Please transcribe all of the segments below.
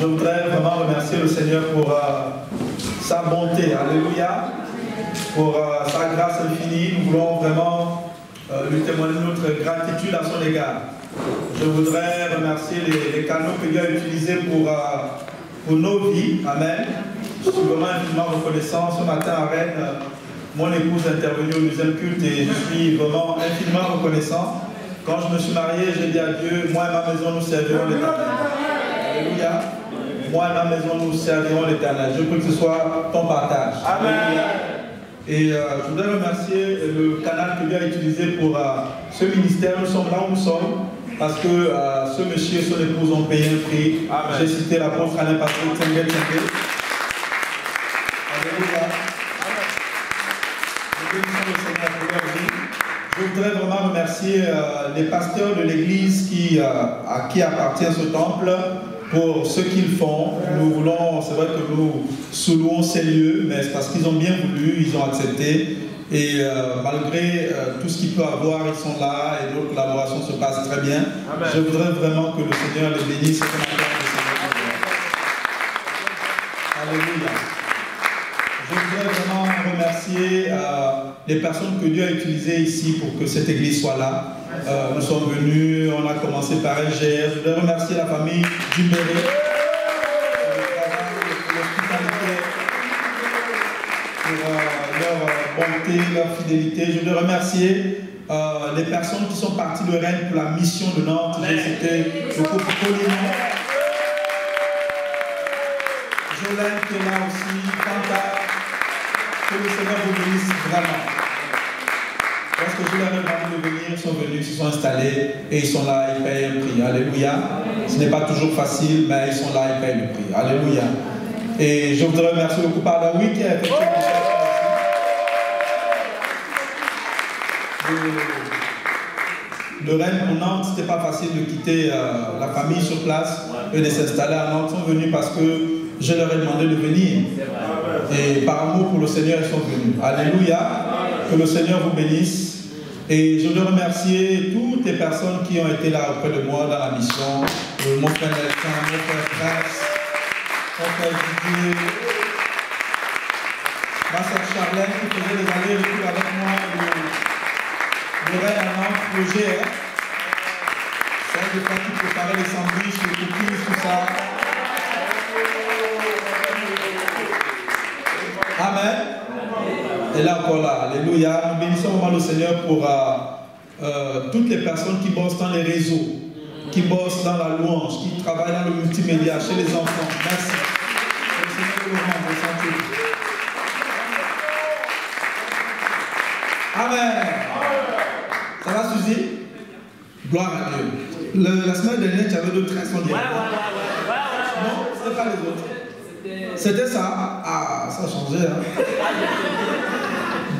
Je voudrais vraiment remercier le Seigneur pour sa bonté, alléluia, pour sa grâce infinie. Nous voulons vraiment lui témoigner notre gratitude à son égard. Je voudrais remercier les canaux que Dieu a utilisés pour nos vies. Amen. Je suis vraiment infiniment reconnaissant. Ce matin à Rennes, mon épouse est intervenue au deuxième culte et je suis vraiment infiniment reconnaissant. Quand je me suis marié, j'ai dit à Dieu, moi et ma maison, nous servirons l'Éternel. Alléluia. Moi et ma maison, nous servirons l'Éternel. Je prie que ce soit ton partage. Amen. Et je voudrais remercier le canal que Dieu a utilisé pour ce ministère. Nous sommes là où nous sommes parce que ce monsieur et son épouse ont payé un prix. J'ai cité l'apôtre Alain Patrick Tsengel Tsengel. Alléluia. Je voudrais vraiment remercier les pasteurs de l'église à qui appartient ce temple pour ce qu'ils font. Nous voulons, c'est vrai que nous sous-louons ces lieux, mais c'est parce qu'ils ont bien voulu, ils ont accepté. Et malgré tout ce qu'il peut avoir, ils sont là et notre collaboration se passe très bien. Amen. Je voudrais vraiment que le Seigneur les bénisse. Alléluia. Je voudrais vraiment remercier les personnes que Dieu a utilisées ici pour que cette église soit là. Nous sommes venus, on a commencé par LGR. Je voudrais remercier la famille Dumbéré pour le travail, pour l'hospitalité, pour leur bonté, leur fidélité. Je voudrais remercier les personnes qui sont parties de Rennes pour la mission de Nantes. J'ai cité le couple Collignon. Jolène qui est là aussi, Quentin. Que le Seigneur vous bénisse vraiment. Parce que je leur ai demandé de venir, ils sont venus, ils se sont installés et ils sont là, ils payent un prix. Alléluia. Ce n'est pas toujours facile, mais ils sont là, ils payent le prix. Alléluia. Et je voudrais remercier le couple Adaoui qui a effectué de Rennes pour Nantes. C'était pas facile de quitter la famille sur place et de s'installer à Nantes. Ils sont venus parce que je leur ai demandé de venir. Et par amour pour le Seigneur, ils sont venus. Alléluia. Que le Seigneur vous bénisse. Et je veux remercier toutes les personnes qui ont été là auprès de moi dans la mission. Mon frère Nelson, mon frère Grace, mon frère Didier, ma soeur Charlène qui faisait les allers-retours avec moi de Rennes à Nantes, le GR. Celle de fois qui préparait les sandwichs, les cookies, tout ça. Amen. Et là encore là, alléluia. Nous bénissons vraiment le Seigneur pour toutes les personnes qui bossent dans les réseaux, qui bossent dans la louange, qui travaillent dans le multimédia, chez les enfants. Merci. Que le Seigneur vous rende. Amen. Ça va, Suzy? Gloire à Dieu. La semaine dernière, tu avais d'autres très sondiers. Non, ce n'est pas les autres. C'était ça. Ah, ça a changé. Hein?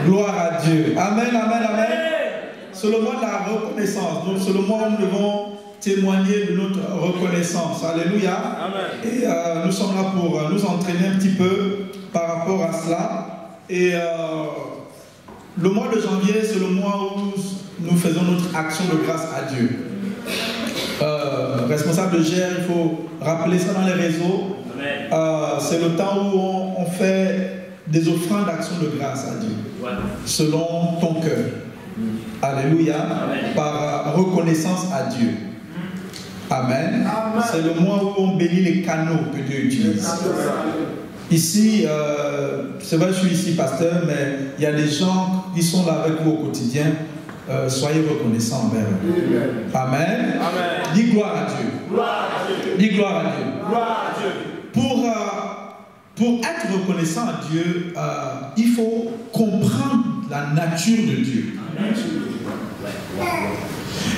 Gloire à Dieu. Amen, amen, amen. C'est le mois de la reconnaissance. Donc, c'est le mois où nous devons témoigner de notre reconnaissance. Alléluia. Amen. Et nous sommes là pour nous entraîner un petit peu par rapport à cela. Et le mois de janvier, c'est le mois où nous faisons notre action de grâce à Dieu. Responsable de GR, il faut rappeler ça dans les réseaux. C'est le temps où on fait des offrandes d'action de grâce à Dieu, selon ton cœur. Alléluia. Amen. Par reconnaissance à Dieu. Amen. Amen. C'est le mois où on bénit les canaux que Dieu utilise. Ici, c'est vrai que je suis ici pasteur, mais il y a des gens qui sont là avec vous au quotidien. Soyez reconnaissants envers eux. Amen. Amen. Dis gloire à Dieu. Gloire à Dieu. Dis gloire à Dieu. Gloire à Dieu. Pour être reconnaissant à Dieu, il faut comprendre la nature de Dieu.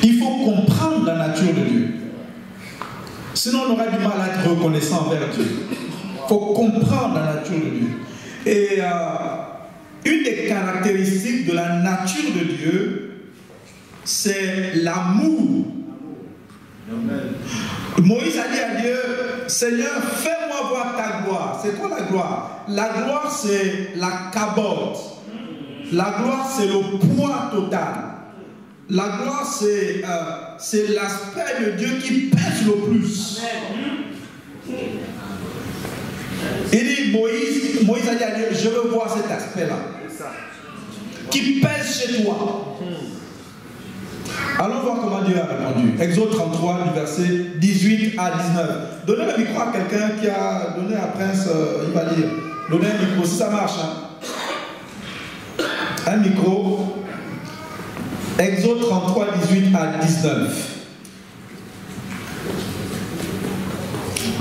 Il faut comprendre la nature de Dieu. Sinon, on aura du mal à être reconnaissant envers Dieu. Il faut comprendre la nature de Dieu. Et une des caractéristiques de la nature de Dieu, c'est l'amour. Moïse a dit à Dieu, Seigneur, fais-moi voir ta gloire. C'est quoi la gloire? La gloire, c'est la cabote. La gloire, c'est le poids total. La gloire, c'est l'aspect de Dieu qui pèse le plus. qui a dit, je veux voir cet aspect-là. Qui pèse chez toi. Allons voir comment Dieu a répondu. Exode 33, du verset 18 à 19. Donnez le micro à quelqu'un qui a donné à Prince, il va lire. Donnez un micro, si ça marche. Hein. Un micro. Exode 33, 18 à 19.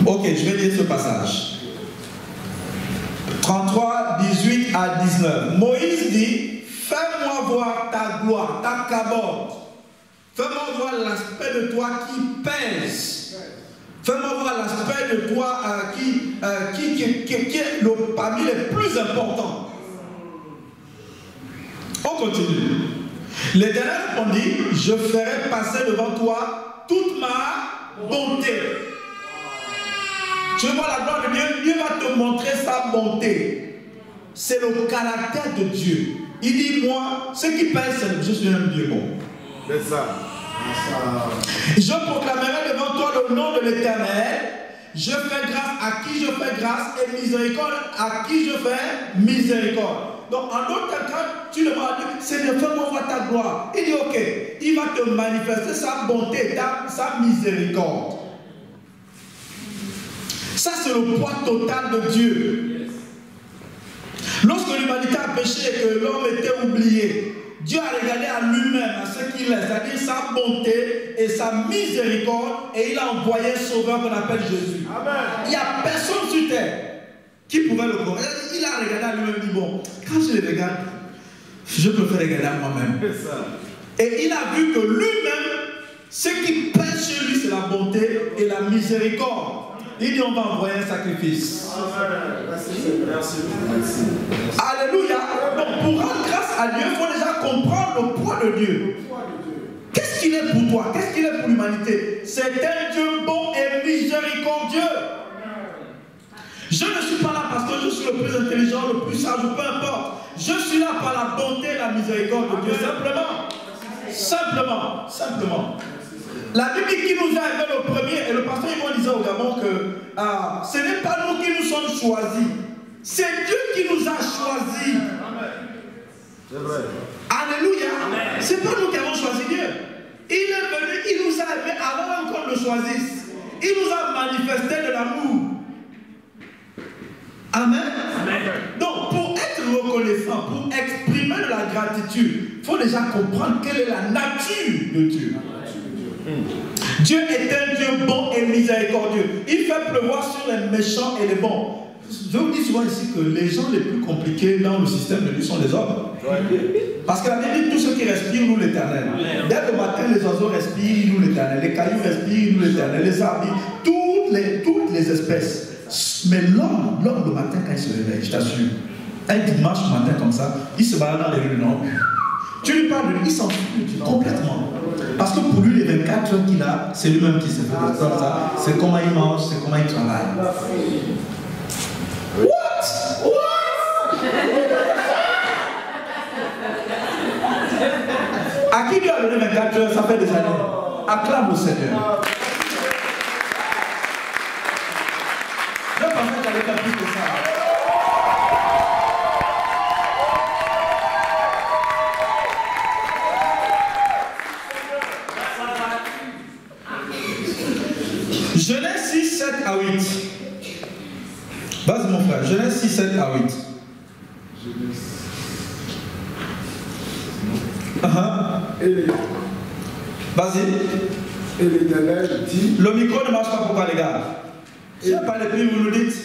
Ok, je vais lire ce passage. 33, 18 à 19. Moïse dit, fais-moi voir ta gloire, ta cabode. Fais-moi voir l'aspect de toi qui pèse. Fais-moi voir l'aspect de toi qui est parmi les plus importants. On continue. L'Éternel répondit, je ferai passer devant toi toute ma bonté. Tu veux voir la gloire de Dieu? Dieu va te montrer sa bonté. C'est le caractère de Dieu. Il dit, moi, ce qui pèse, c'est que je suis un Dieu bon. C'est ça. Je proclamerai devant toi le nom de l'Éternel. Je fais grâce à qui je fais grâce et miséricorde à qui je fais miséricorde. Donc en d'autres cas, tu demandes à Dieu, Seigneur, fais-moi voir ta gloire. Il dit, ok, il va te manifester sa bonté, sa miséricorde. Ça, c'est le poids total de Dieu. Lorsque l'humanité a péché et que l'homme était oublié, Dieu a regardé à lui-même, à ce qu'il est, c'est-à-dire sa bonté et sa miséricorde, et il a envoyé un sauveur qu'on appelle Jésus. Amen. Il n'y a personne sur terre qui pouvait le voir. Il a regardé à lui-même et dit, bon, quand je les regarde, je préfère regarder à moi-même. Et il a vu que lui-même, ce qui pèse chez lui, c'est la bonté et la miséricorde. Il dit, on va envoyer un sacrifice. Merci. Alléluia. Donc, pour rendre grâce à Dieu, il faut déjà comprendre le poids de Dieu. Qu'est-ce qu'il est pour toi? Qu'est-ce qu'il est pour l'humanité? C'est un Dieu bon et miséricordieux. Je ne suis pas là parce que je suis le plus intelligent, le plus sage, peu importe. Je suis là par la bonté et la miséricorde de Dieu. Simplement. La Bible qui nous a aimé le premier, et le pasteur Yvon disait au Gabon que ce n'est pas nous qui nous sommes choisis, c'est Dieu qui nous a choisis. C'est vrai. Alléluia. C'est pas nous qui avons choisi Dieu. Il est venu, il nous a aimés avant qu'on le choisisse. Il nous a manifesté de l'amour. Amen. Donc, pour être reconnaissant, pour exprimer de la gratitude, il faut déjà comprendre quelle est la nature de Dieu. Dieu est un Dieu bon et miséricordieux. Il fait pleuvoir sur les méchants et les bons. Je vous dis souvent ici que les gens les plus compliqués dans le système de Dieu sont les hommes. Parce que la Bible dit tous ceux qui respirent louent l'Éternel. Dès le matin, les oiseaux respirent, ils louent l'Éternel. Les cailloux respirent, ils louent l'Éternel. Les arbres, toutes les espèces. Mais l'homme le matin quand il se réveille, je t'assure, un dimanche matin comme ça, il se balade dans les rues du Nord. Tu lui parles de lui, il s'en fout complètement. Parce que pour lui, les 24 heures qu'il a, c'est lui-même qui se fait comme ça. C'est comment il mange, c'est comment il travaille. What? À qui lui a donné 24 heures, ça fait des années. Acclame le Seigneur. Je pensais qu'il allait faire plus que ça. Genèse 6, 7 à 8. Vas-y mon frère, Genèse 6, 7 à 8. Vas-y. Et l'Éternel dit... Le micro ne marche pas pour toi les gars. Si vous parlez plus, vous nous dites.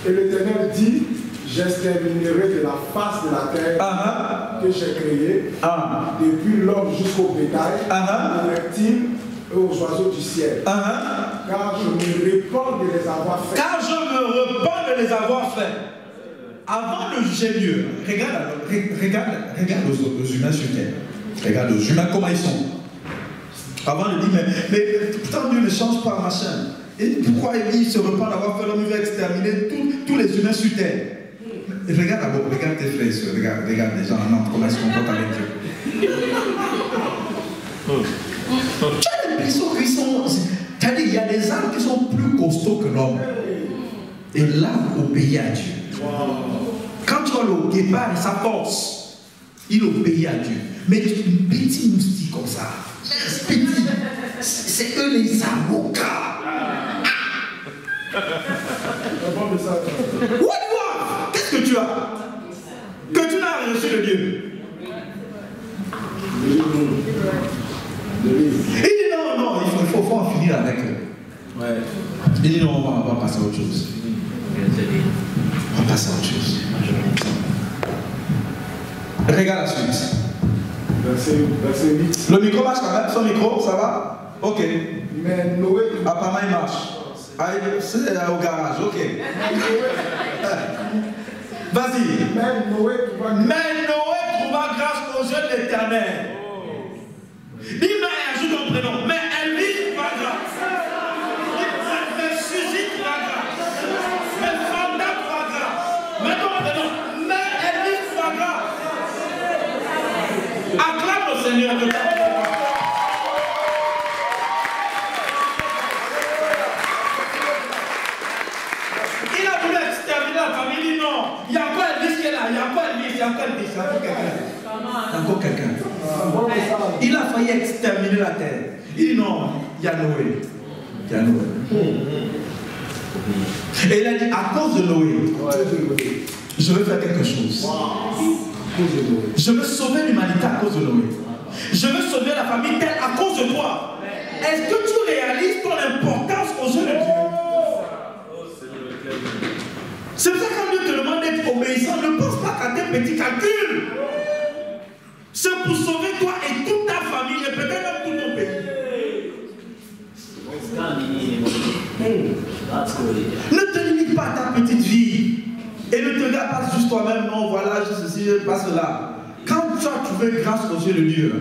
Et l'Éternel dit, j'exterminerai de la face de la terre que j'ai créée, depuis l'homme jusqu'au bétail, aux reptiles et aux oiseaux du ciel. Car je me repens de les avoir faits. Avant de juger Dieu, regarde les humains sur terre. Regarde les humains comment ils sont. Avant de dire, mais pourtant Dieu ne change pas, machin. Et pourquoi il se repent d'avoir fait l'homme, il va exterminer tous les humains sur terre. Et regarde d'abord, regarde tes frères et sœurs, regarde les gens en Nantes, comment ils se comportent avec Dieu. Tu as l'impression qu'ils sont. C'est-à-dire, il y a des âmes qui sont plus costauds que l'homme. Et là, obéit à Dieu. Quand tu vois le guépard et sa force, il obéit à Dieu. Mais une petite moustique comme ça, c'est eux les avocats. Qu'est-ce que tu as? Que tu n'as reçu de Dieu. Il dit non, il faut en finir avec eux. Ouais. Il dit non, on va passer à autre chose. On va passer à autre chose. Regarde la suite. Verset 8. Le micro marche quand même? Son micro, ça va? Ok. Mais Noé. Apparemment, il marche. Ah, c'est au garage, ok. Vas-y. Mais Noé trouva grâce aux yeux de l'Éternel. Dis-moi et ajoute ton prénom. Mais Elvis trouva grâce. Mais Suzy trouva grâce. Mais Fanda trouva grâce. Mais ton prénom. Mais Elvis trouva grâce. Acclame le Seigneur de ta vie. Il a voulu exterminer la famille. Il dit non. Il y a encore Elvis qui est là. Il y a encore Elvis. Il y a encore Elvis. Il y a encore quelqu'un. Encore quelqu'un. Il a failli exterminer la terre. Il dit non, il y a Noé. Il y a Noé. Et il a dit à cause de Noé, je vais faire quelque chose. Je veux sauver l'humanité à cause de Noé. Je veux sauver la famille telle à cause de toi. Est-ce que tu réalises ton importance aux yeux de Dieu? C'est pour ça que quand Dieu te demande d'être obéissant, ne pense pas qu'à tes petits calculs. C'est pour sauver toi et toute ta famille et peut-être même tout ton pays. Ne te limite pas à ta petite vie et ne te regarde pas juste toi-même, non, voilà, je ceci, je passe là. Quand tu as trouvé grâce aux yeux de Dieu,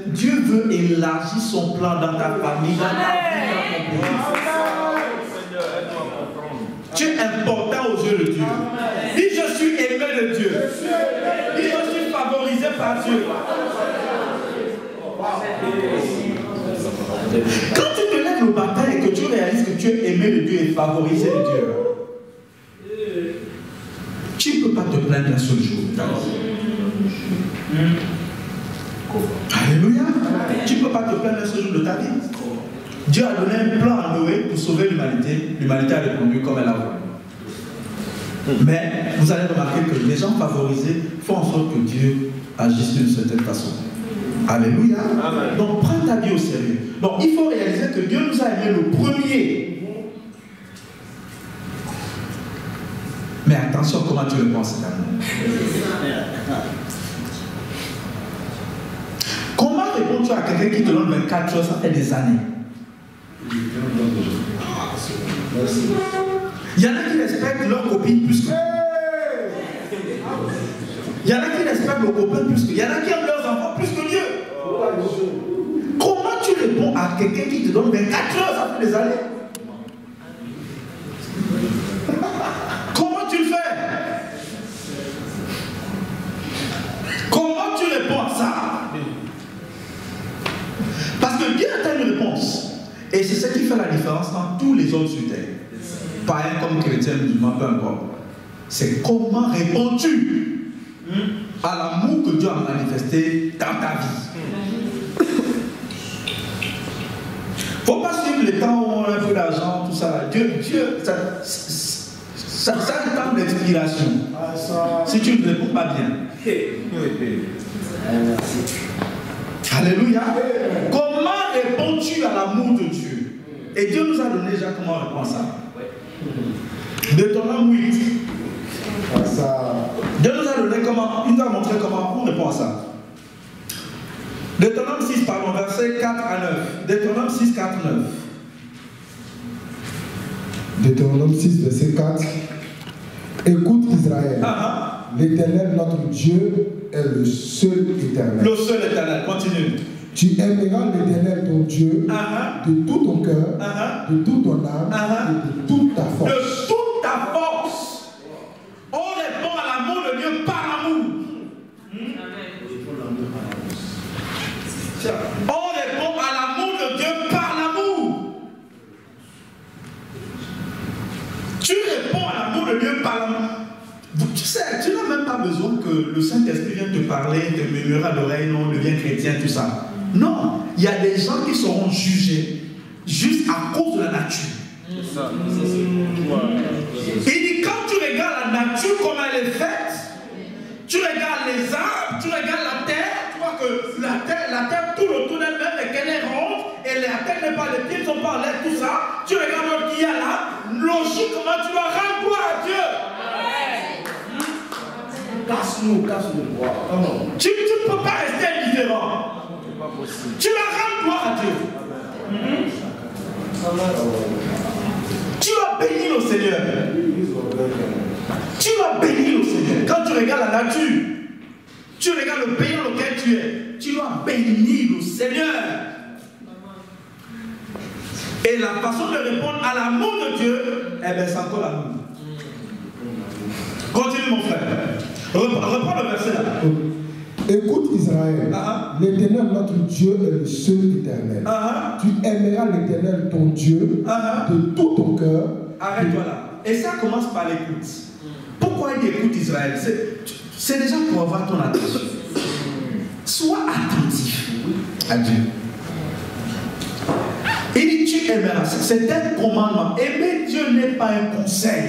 Dieu veut élargir son plan dans ta famille, dans ta vie, dans ton pays. Tu es important aux yeux de Dieu. Dis je suis aimé de Dieu. Dis je suis favorisé par Dieu. Quand tu te lèves le matin et que tu réalises que tu es aimé de Dieu et favorisé de Dieu, tu ne peux pas te plaindre un seul jour. Alléluia. Tu ne peux pas te plaindre un seul jour de ta vie. Dieu a donné un plan à Noé pour sauver l'humanité. L'humanité a répondu comme elle a voulu. Mais vous allez remarquer que les gens favorisés font en sorte que Dieu agisse d'une certaine façon. Alléluia. Amen. Donc prends ta vie au sérieux. Donc il faut réaliser que Dieu nous a aimés le premier. Mais attention comment tu le penses cet amour. Comment réponds-tu à quelqu'un qui te donne 24 heures, ça fait des années? Il y en a qui respectent leur copine plus que. Il y en a qui respectent leurs copains plus que. Il y en a qui aiment leurs enfants plus que Dieu. Comment tu réponds à quelqu'un qui te donne 24 heures, ça fait des années? Comment tu le fais? Comment tu réponds à ça? Parce que Dieu a une réponse. Et c'est ce qui fait la différence entre tous les autres sur terre. Païens comme chrétiens, musulmans, peu importe. C'est comment réponds-tu à l'amour que Dieu a manifesté dans ta vie. Il ne faut pas suivre les temps où on a un peu d'argent, tout ça. Dieu, ça a un temps d'inspiration. Si tu ne réponds pas bien. Alléluia. Comment réponds-tu à l'amour de Dieu? Et Dieu nous a donné déjà comment on répond à ça. Deutéronome 8. Dieu nous a donné comment, il nous a montré comment on répond à ça. Deutéronome 6, pardon, versets 4 à 9. Deutéronome 6, 4, 9. Deutéronome 6, verset 4. Écoute Israël. L'Éternel, notre Dieu, est le seul éternel. Le seul éternel, continue. Tu aimeras l'Éternel ton Dieu de tout ton cœur, de toute ton âme et de toute ta force. De toute ta force. On répond à l'amour de Dieu par l'amour. On répond à l'amour de Dieu par l'amour. Tu réponds Tu sais, tu n'as même pas besoin que le Saint-Esprit vienne te parler, te murmurer à l'oreille, non, deviens chrétien, tout ça. Non, il y a des gens qui seront jugés juste à cause de la nature. C'est ça. Il dit, quand tu regardes la nature comme elle est faite, tu regardes les arbres, tu regardes la terre, tu vois que la terre tourne autour d'elle-même et qu'elle est ronde, et la terre n'est pas, les pieds ne sont pas en l'air, tout ça. Tu regardes ce qu'il y a là, logiquement tu dois rendre gloire à Dieu. Casse-nous. Tu ne peux pas rester indifférent. Tu dois rendre gloire à Dieu. Tu vas bénir le Seigneur. Tu vas bénir le Seigneur. Quand tu regardes la nature, tu regardes le pays dans lequel tu es, tu dois bénir le Seigneur. Et la façon de répondre à l'amour de Dieu, eh bien, c'est encore l'amour. Continue, mon frère. Reprends le verset là. Écoute Israël, l'Éternel notre Dieu est le seul éternel. Tu aimeras l'Éternel ton Dieu de tout ton cœur. Arrête-toi là. Et ça commence par l'écoute. Pourquoi il écoute Israël? C'est déjà pour avoir ton attention. Sois attentif à Dieu. Il dit tu aimeras. C'est un commandement. Aimer Dieu n'est pas un conseil.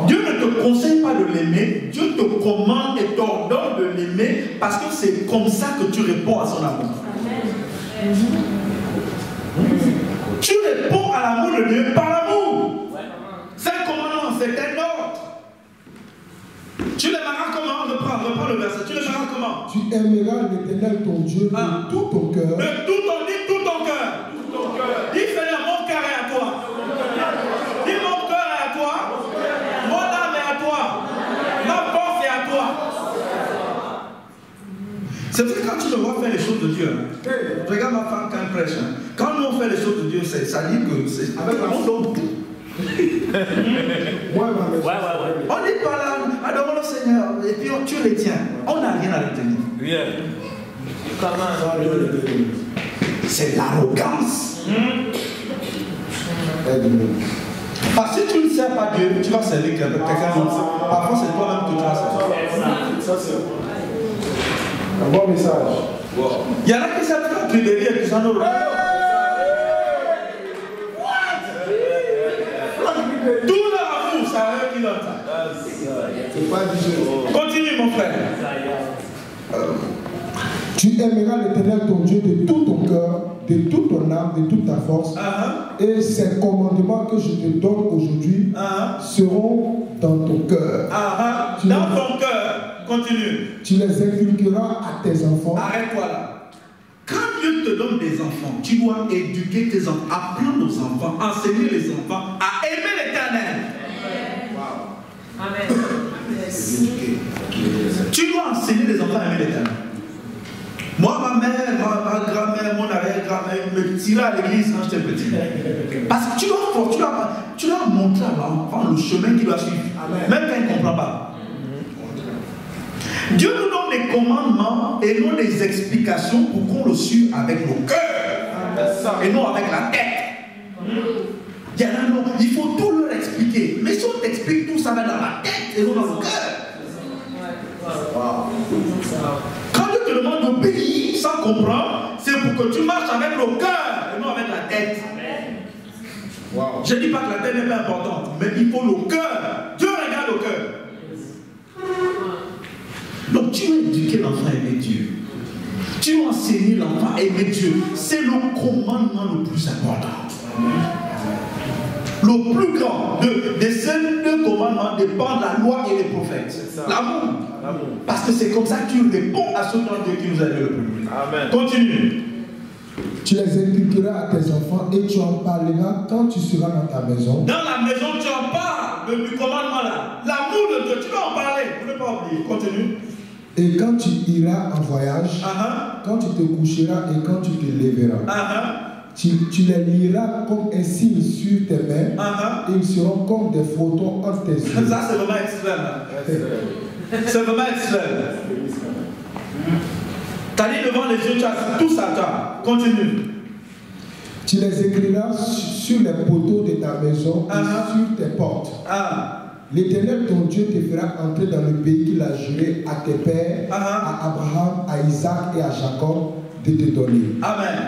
Dieu ne te conseille pas de l'aimer, Dieu te commande et t'ordonne de l'aimer parce que c'est comme ça que tu réponds à son amour. Tu réponds à l'amour de Dieu par l'amour. C'est un commandement, c'est un ordre. Tu l'aimeras comment? Reprends le verset. Tu l'aimeras comment? Tu aimeras l'Éternel ton Dieu de tout ton cœur. De tout ton cœur. Dis Seigneur, mon cœur est à toi. Dis mon cœur est à toi. Mon âme est à toi. Ma force est à toi. C'est vrai que quand tu me vois faire les choses de Dieu, regarde ma femme quand elle prêche. Quand nous on fait les choses de Dieu, ça dit que c'est avec l'amour donc tout. On n'est pas là, adorons le Seigneur, et puis tu retiens. On n'a rien à retenir. C'est l'arrogance. Parce que si tu ne sers pas Dieu, tu vas servir quelqu'un d'autre. Parfois, c'est toi-même que tu vas servir. Ça, c'est un bon message. Il y en a qui savent faire du délire et qui s'en ont. Tout leur amour, c'est à eux qui l'ont. Continue, mon frère. Tu aimeras l'Éternel ton Dieu de tout ton cœur, de toute ton âme, de toute ta force. Et ces commandements que je te donne aujourd'hui seront dans ton cœur. Dans ton cœur. Continue. Tu les inculqueras à tes enfants. Arrête-toi là. Quand Dieu te donne des enfants, tu dois éduquer tes enfants, apprendre aux enfants, enseigner les enfants à aimer l'Éternel. Amen. Tu dois enseigner les enfants à aimer l'Éternel. Moi, ma mère, ma grand-mère, mon arrière-grand-mère me tiraient à l'église quand j'étais petit. Parce que tu dois montrer à l'enfant le chemin qu'il doit suivre. Même quand il ne comprend pas. Dieu nous donne des commandements et non des explications pour qu'on le suive avec nos cœurs et non avec la tête. Il y en a non, il faut tout leur expliquer. Mais si on t'explique tout, ça va dans la tête et non dans le cœur. Quand Dieu te demande d'obéir sans comprendre, c'est pour que tu marches avec le cœur et non avec la tête. Je ne dis pas que la tête n'est pas importante, mais il faut le cœur. Dieu regarde le cœur. Donc tu as éduqué l'enfant à aimer Dieu. Tu as enseigné l'enfant à aimer Dieu. C'est le commandement le plus important. Le plus grand de ces deux commandements dépend de la loi et les prophètes. L'amour. Parce que c'est comme ça que tu réponds à ce grand Dieu qui nous a donné le plus. Amen. Continue. Tu les inculqueras à tes enfants et tu en parleras quand tu seras dans ta maison. Dans la maison, tu en parles du commandement là. L'amour de Dieu, tu dois en parler. Vous ne pas oublier. Continue. Et quand tu iras en voyage, quand tu te coucheras et quand tu te lèveras, tu les liras comme un signe sur tes mains et ils seront comme des photos entre tes yeux. Ça, c'est vraiment extrême. C'est vraiment extrême. T'as dit devant les yeux, tu as tout ça. Continue. Tu les écriras sur les poteaux de ta maison et sur tes portes. L'Éternel, ton Dieu, te fera entrer dans le pays qu'il a juré à tes pères, à Abraham, à Isaac et à Jacob, de te donner. Amen.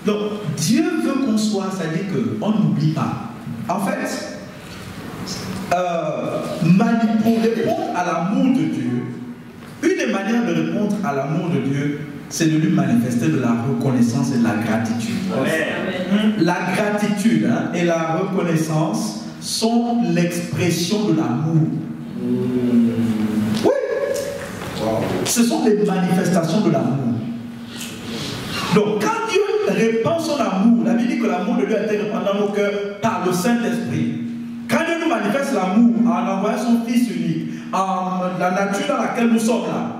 Donc, Dieu veut qu'on soit, c'est-à-dire qu'on n'oublie pas. En fait, pour répondre à l'amour de Dieu, une des manières de répondre à l'amour de Dieu, c'est de lui manifester de la reconnaissance et de la gratitude. Amen. La gratitude et la reconnaissance sont l'expression de l'amour. Oui. Ce sont des manifestations de l'amour. Donc, quand Dieu répand son amour, la Bible dit que l'amour de Dieu a été répandu dans nos cœurs par le Saint-Esprit. Quand Dieu nous manifeste l'amour en envoyant son Fils unique, en la nature dans laquelle nous sommes là,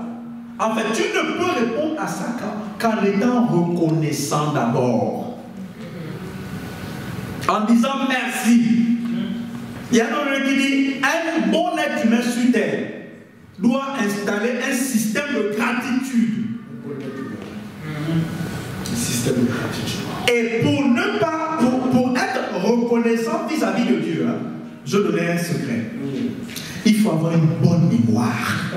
en fait, tu ne peux répondre à ça qu'en étant reconnaissant d'abord. En disant merci. Il y a un homme qui dit, un bon être humain sur terre doit installer un système de gratitude. Un système de gratitude. Et pour être reconnaissant vis-à-vis de Dieu, je donnais un secret. Il faut avoir une bonne mémoire.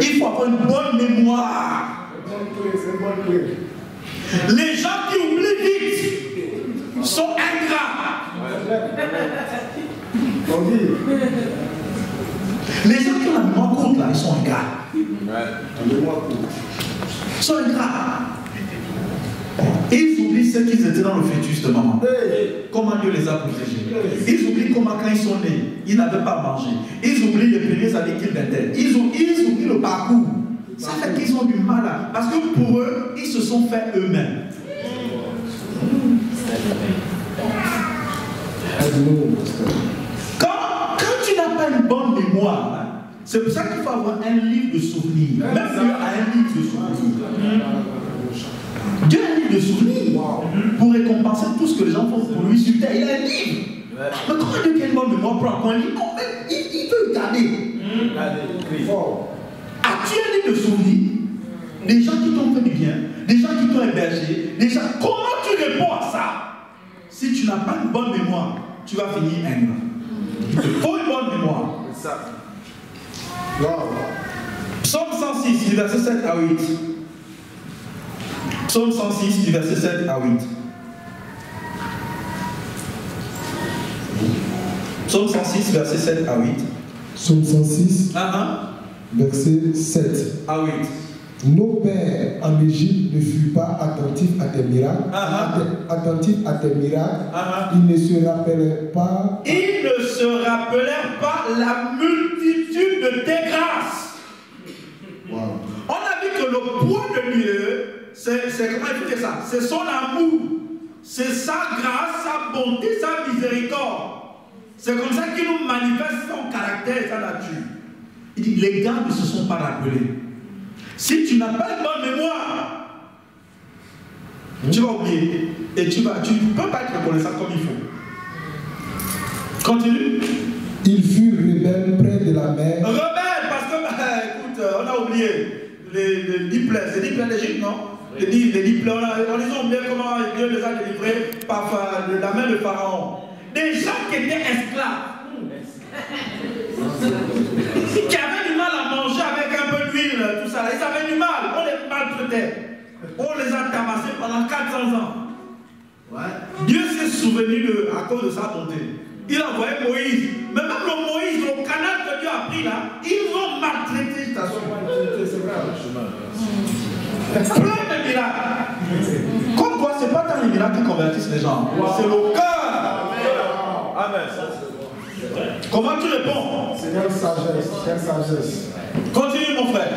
Il faut avoir une bonne mémoire. Les gens qui oublient vite sont ingrats. Les gens qui ont la mémoire courte là, ils sont ingrats. Ils sont ingrats. Et ils oublient ce qu'ils étaient dans le fœtus de maman. Comment Dieu les a protégés. Ils oublient comment quand ils sont nés, ils n'avaient pas mangé. Ils oublient les premiers années qu'ils mettaient. Ils oublient le parcours. Ça fait qu'ils ont du mal à... Parce que pour eux, ils se sont fait eux-mêmes. Quand tu n'as pas une bonne mémoire, c'est pour ça qu'il faut avoir un livre de souvenirs. Même Dieu a un livre de souvenirs. Dieu a un livre de souvenirs pour récompenser tout ce que les gens font pour lui sur terre. Il a un livre. Mais comment Dieu qui a une bonne mémoire prend un livre? Non, il veut garder. As-tu un livre de souvenirs? Des gens qui t'ont fait du bien, des gens qui t'ont hébergé, des gens... Comment tu réponds à ça? Si tu n'as pas une bonne mémoire, tu vas finir ingrat. Il te faut une bonne mémoire. C'est ça. Psaume 106, du verset 7 à 8. Psaume 106, du verset 7 à 8. Psaume 106, verset 7 à 8. Psaume 106, verset 7 à 8. Nos pères en Égypte ne furent pas attentifs à tes miracles. Attentifs à tes miracles. Ils ne se rappellèrent pas. Ils ne se rappellèrent pas la multitude de tes grâces. Wow. On a vu que le point de Dieu, c'est comment il faut dire ça? C'est son amour. C'est sa grâce, sa bonté, sa miséricorde. C'est comme ça qu'il nous manifeste son caractère et sa nature. Il dit, les gars ne se sont pas rappelés. Si tu n'as pas une bonne mémoire, tu vas oublier. Et tu ne peux pas être reconnaissant comme il faut. Continue. Ils furent rebelles près de la mer. Rebelles, parce que, écoute, on a oublié les 10 plaies. C'est 10 plaies d'Égypte, non? Les 10 plaies, on a oublié comment Dieu les a délivrés par la main de Pharaon. Des gens qui étaient esclaves. Qui avaient du mal à manger avec un peu d'huile, tout ça. Ils avaient du mal. On les maltraitait. On les a tabassés pendant 400 ans. Ouais. Dieu s'est souvenu à cause de sa bonté. Il a envoyé Moïse. Mais même le Moïse, le canal que Dieu a pris là, ils ont maltraité. C'est vrai. Plein de miracles. Comme quoi, ce n'est pas tant les miracles qui convertissent les gens. Wow. C'est le cœur. Amen. Comment tu réponds? C'est quelle sagesse, quelle sagesse. Continue mon frère.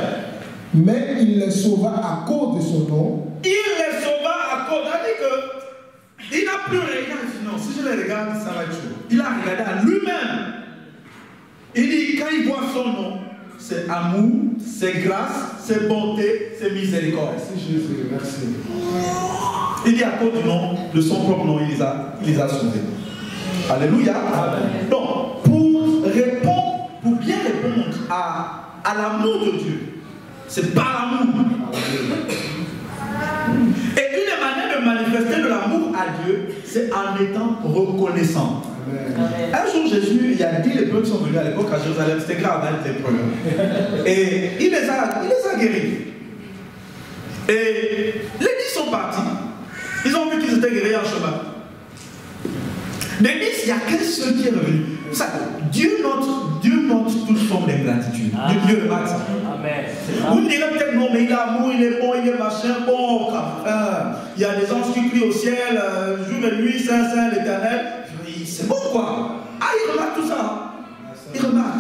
Mais il les sauva à cause de son nom. Il les sauva à cause. C'est-à-dire que il n'a plus regardé. Non, si je les regarde, ça va être chaud. Il a regardé à lui-même. Il dit, quand il voit son nom, c'est amour, c'est grâce, c'est bonté, c'est miséricorde. Merci Jésus, merci. Il dit à cause du nom, de son propre nom, il les a sauvés. Alléluia. Amen. Donc, pour bien répondre à l'amour de Dieu, c'est par l'amour. Et une manière de manifester de l'amour à Dieu, c'est en étant reconnaissant. Amen. Un jour, Jésus, il y a 10 lépreux qui sont venus à l'époque à Jérusalem, c'était grave, hein, les lépreux. Et il les a guéris. Et les 10 sont partis. Ils ont vu qu'ils étaient guéris en chemin. Les 10, il n'y a qu'un seul qui est revenu. Ça, Dieu note toute forme d'ingratitude. Dieu le max. Vous me direz peut-être non, mais il a amour, il est bon, il est machin. Bon, il y a des anges qui crient au ciel, jour et nuit, Saint, Saint, l'Éternel. C'est bon quoi. Ah, il remarque tout ça. Il remarque.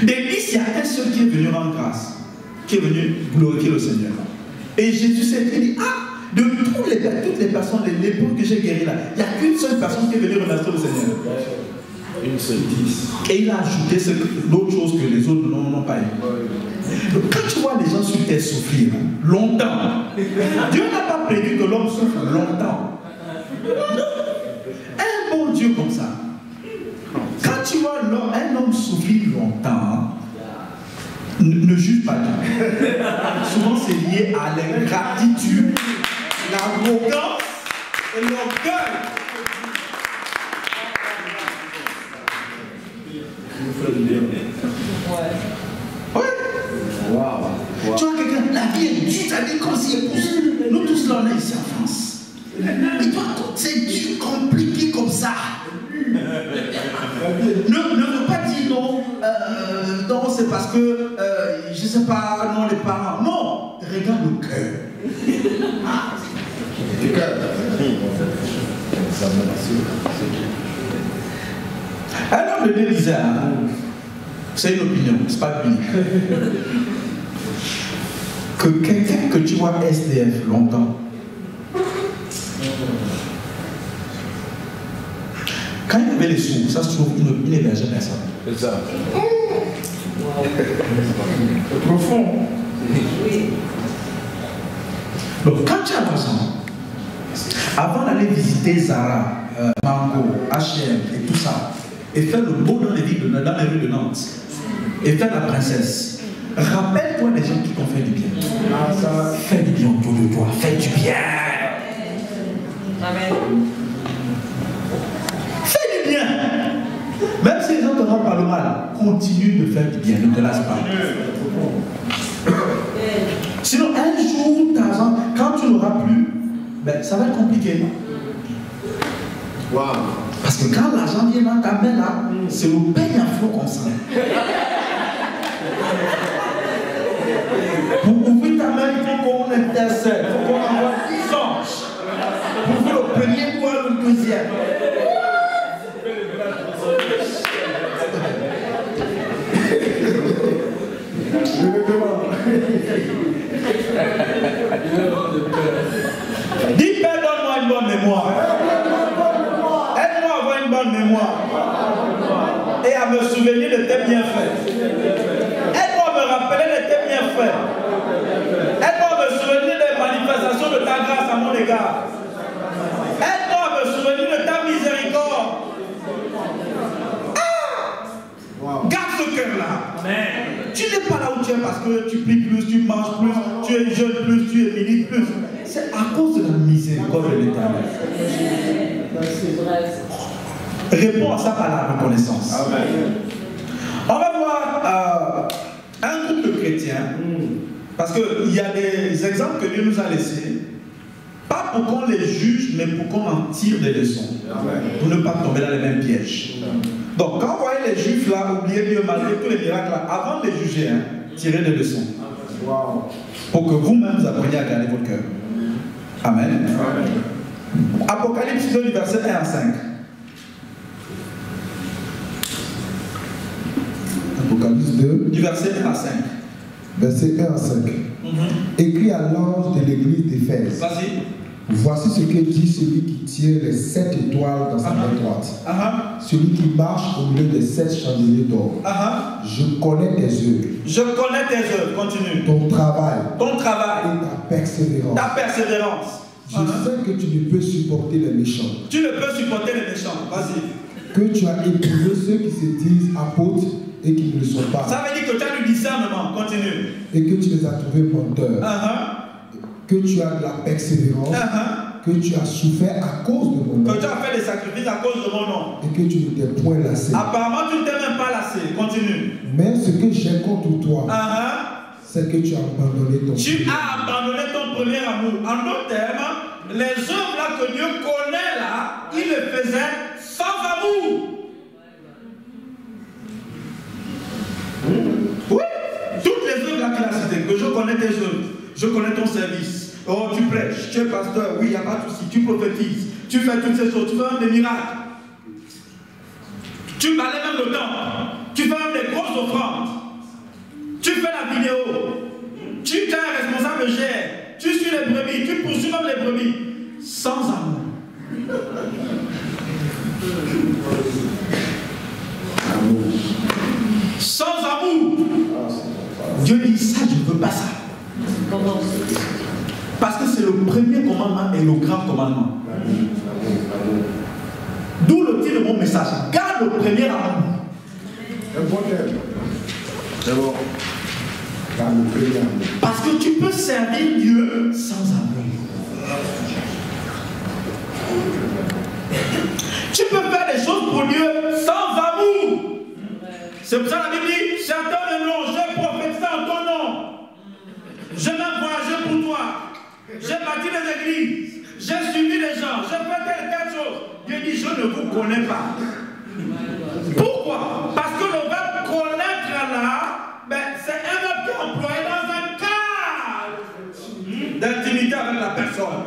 Des 10, il y a un seul qui est venu rendre grâce, qui est venu glorifier le Seigneur. Et Jésus s'est dit, de toutes les personnes, les lépreux que j'ai guéris là, il n'y a qu'une seule personne qui est venue remercier le Seigneur. Une seule 10. Et il a ajouté d'autres choses que les autres n'ont pas eu. Donc quand tu vois les gens sur terre souffrir longtemps, Dieu n'a pas prévu que l'homme souffre longtemps. Un bon Dieu comme ça. Quand tu vois un homme souffrir longtemps, ne juge pas Dieu. Souvent c'est lié à l'ingratitude, l'arrogance et l'orgueil. Ouais. Wow. Tu vois quelqu'un, la vie est dure, ça dit comme si nous tous là on est ici en France. Mais toi, c'est dur, compliqué comme ça. Ne veux pas dire non, non c'est parce que, je ne sais pas, non les parents. Non, regarde le cœur. Le cœur. Un homme de Dieu disait, c'est une opinion, c'est pas biblique, que quelqu'un que tu vois SDF longtemps, quand il avait les sous, ça se trouve, il n'hébergeait personne. C'est ça. C'est profond. Oui. Donc quand tu as l'argent, avant d'aller visiter Zara, Mango, H&M et tout ça, et faire le beau dans les rues de Nantes, et faire la princesse, rappelle-toi des gens qui t'ont fait du bien. Fais du bien autour de toi, fais du bien. Amen. Fais du bien. Même si les gens te rendent par le mal, continue de faire du bien, ne te lasse pas. Sinon, un jour, quand tu n'auras plus, ben, ça va être compliqué. Wow. Parce que quand l'argent vient dans ta main là, c'est le peigne à flot comme ça. Pour ouvrir ta main, il faut qu'on intercède, il faut qu'on envoie 10 anges. Pour ouvrir le premier ou le deuxième. Dis Père, donne-moi une bonne mémoire. Aide-moi à avoir une bonne mémoire. Et à me souvenir de tes bienfaits. Aide-moi à me rappeler de tes bienfaits. Aide-moi à me souvenir des manifestations de ta grâce à mon égard. Aide-moi à me souvenir de ta miséricorde. Garde ce cœur-là. Tu n'es pas là où tu es parce que tu pries plus, tu manges plus, tu es jeune plus, tu es milites plus. C'est à cause de la miséricorde de l'Éternel. Réponds à ça par la reconnaissance. Amen. On va voir un groupe de chrétiens, parce qu'il y a des exemples que Dieu nous a laissés, pas pour qu'on les juge, mais pour qu'on en tire des leçons. Amen. Pour ne pas tomber dans les mêmes pièges. Donc, quand vous voyez les juifs là, oubliez Dieu malgré tous les miracles là, avant de les juger, tirez des leçons. Wow. Pour que vous-même vous appreniez à garder votre cœur. Amen. Amen. Apocalypse 2, du verset 1 à 5. Apocalypse 2, du verset 1 à 5. Verset 1 à 5. Écrit à l'ange de l'église d'Éphèse. Vas-y. Voici ce que dit celui qui tient les 7 étoiles dans sa main droite. Celui qui marche au milieu des 7 chandeliers d'or. Je connais tes œuvres. Je connais tes œuvres. Continue. Ton travail. Ton travail. Et ta persévérance. Ta persévérance. Je sais que tu ne peux supporter les méchants. Tu ne peux supporter les méchants. Vas-y. Que tu as éprouvé ceux qui se disent apôtres et qui ne le sont pas. Ça veut dire que tu as du discernement. Continue. Continue. Et que tu les as trouvés menteurs. Que tu as de la persévérance. Que tu as souffert à cause de mon nom. Que tu as fait des sacrifices à cause de mon nom. Et que tu ne t'es point lassé. Apparemment, tu ne t'es même pas lassé. Continue. Mais ce que j'ai contre toi, c'est que tu as abandonné ton Tu as abandonné ton premier amour. En d'autres termes, les œuvres là que Dieu connaît là, il les faisait sans amour. Oui, toutes les œuvres là qu'il a citées, que je connais tes œuvres, je connais ton service. Oh, tu prêches, tu es pasteur, oui, il n'y a pas de souci, tu prophétises, tu fais toutes ces choses, tu fais même des miracles. Tu balais même le temple, tu fais même des grosses offrandes, tu fais la vidéo, tu es un responsable de GR, tu suis les brebis, tu poursuis même les brebis, sans amour. Sans amour. Dieu dit ça, je ne veux pas ça. Parce que c'est le premier commandement et le grand commandement. D'où le titre de mon message. Garde le premier amour. Un bon terme. C'est bon. Garde le premier amour. Parce que tu peux servir Dieu sans amour. Tu peux faire des choses pour Dieu sans amour. C'est pour ça que la Bible dit, certains de nous, j'ai prophétisé en ton nom. Je vais voyager pour toi. J'ai bâti des églises. J'ai suivi les gens. J'ai fait telle chose. Dieu dit, je ne vous connais pas. Pourquoi? Parce que le verbe connaître là, ben, c'est un verbe qui est employé dans un cadre d'intimité avec la personne.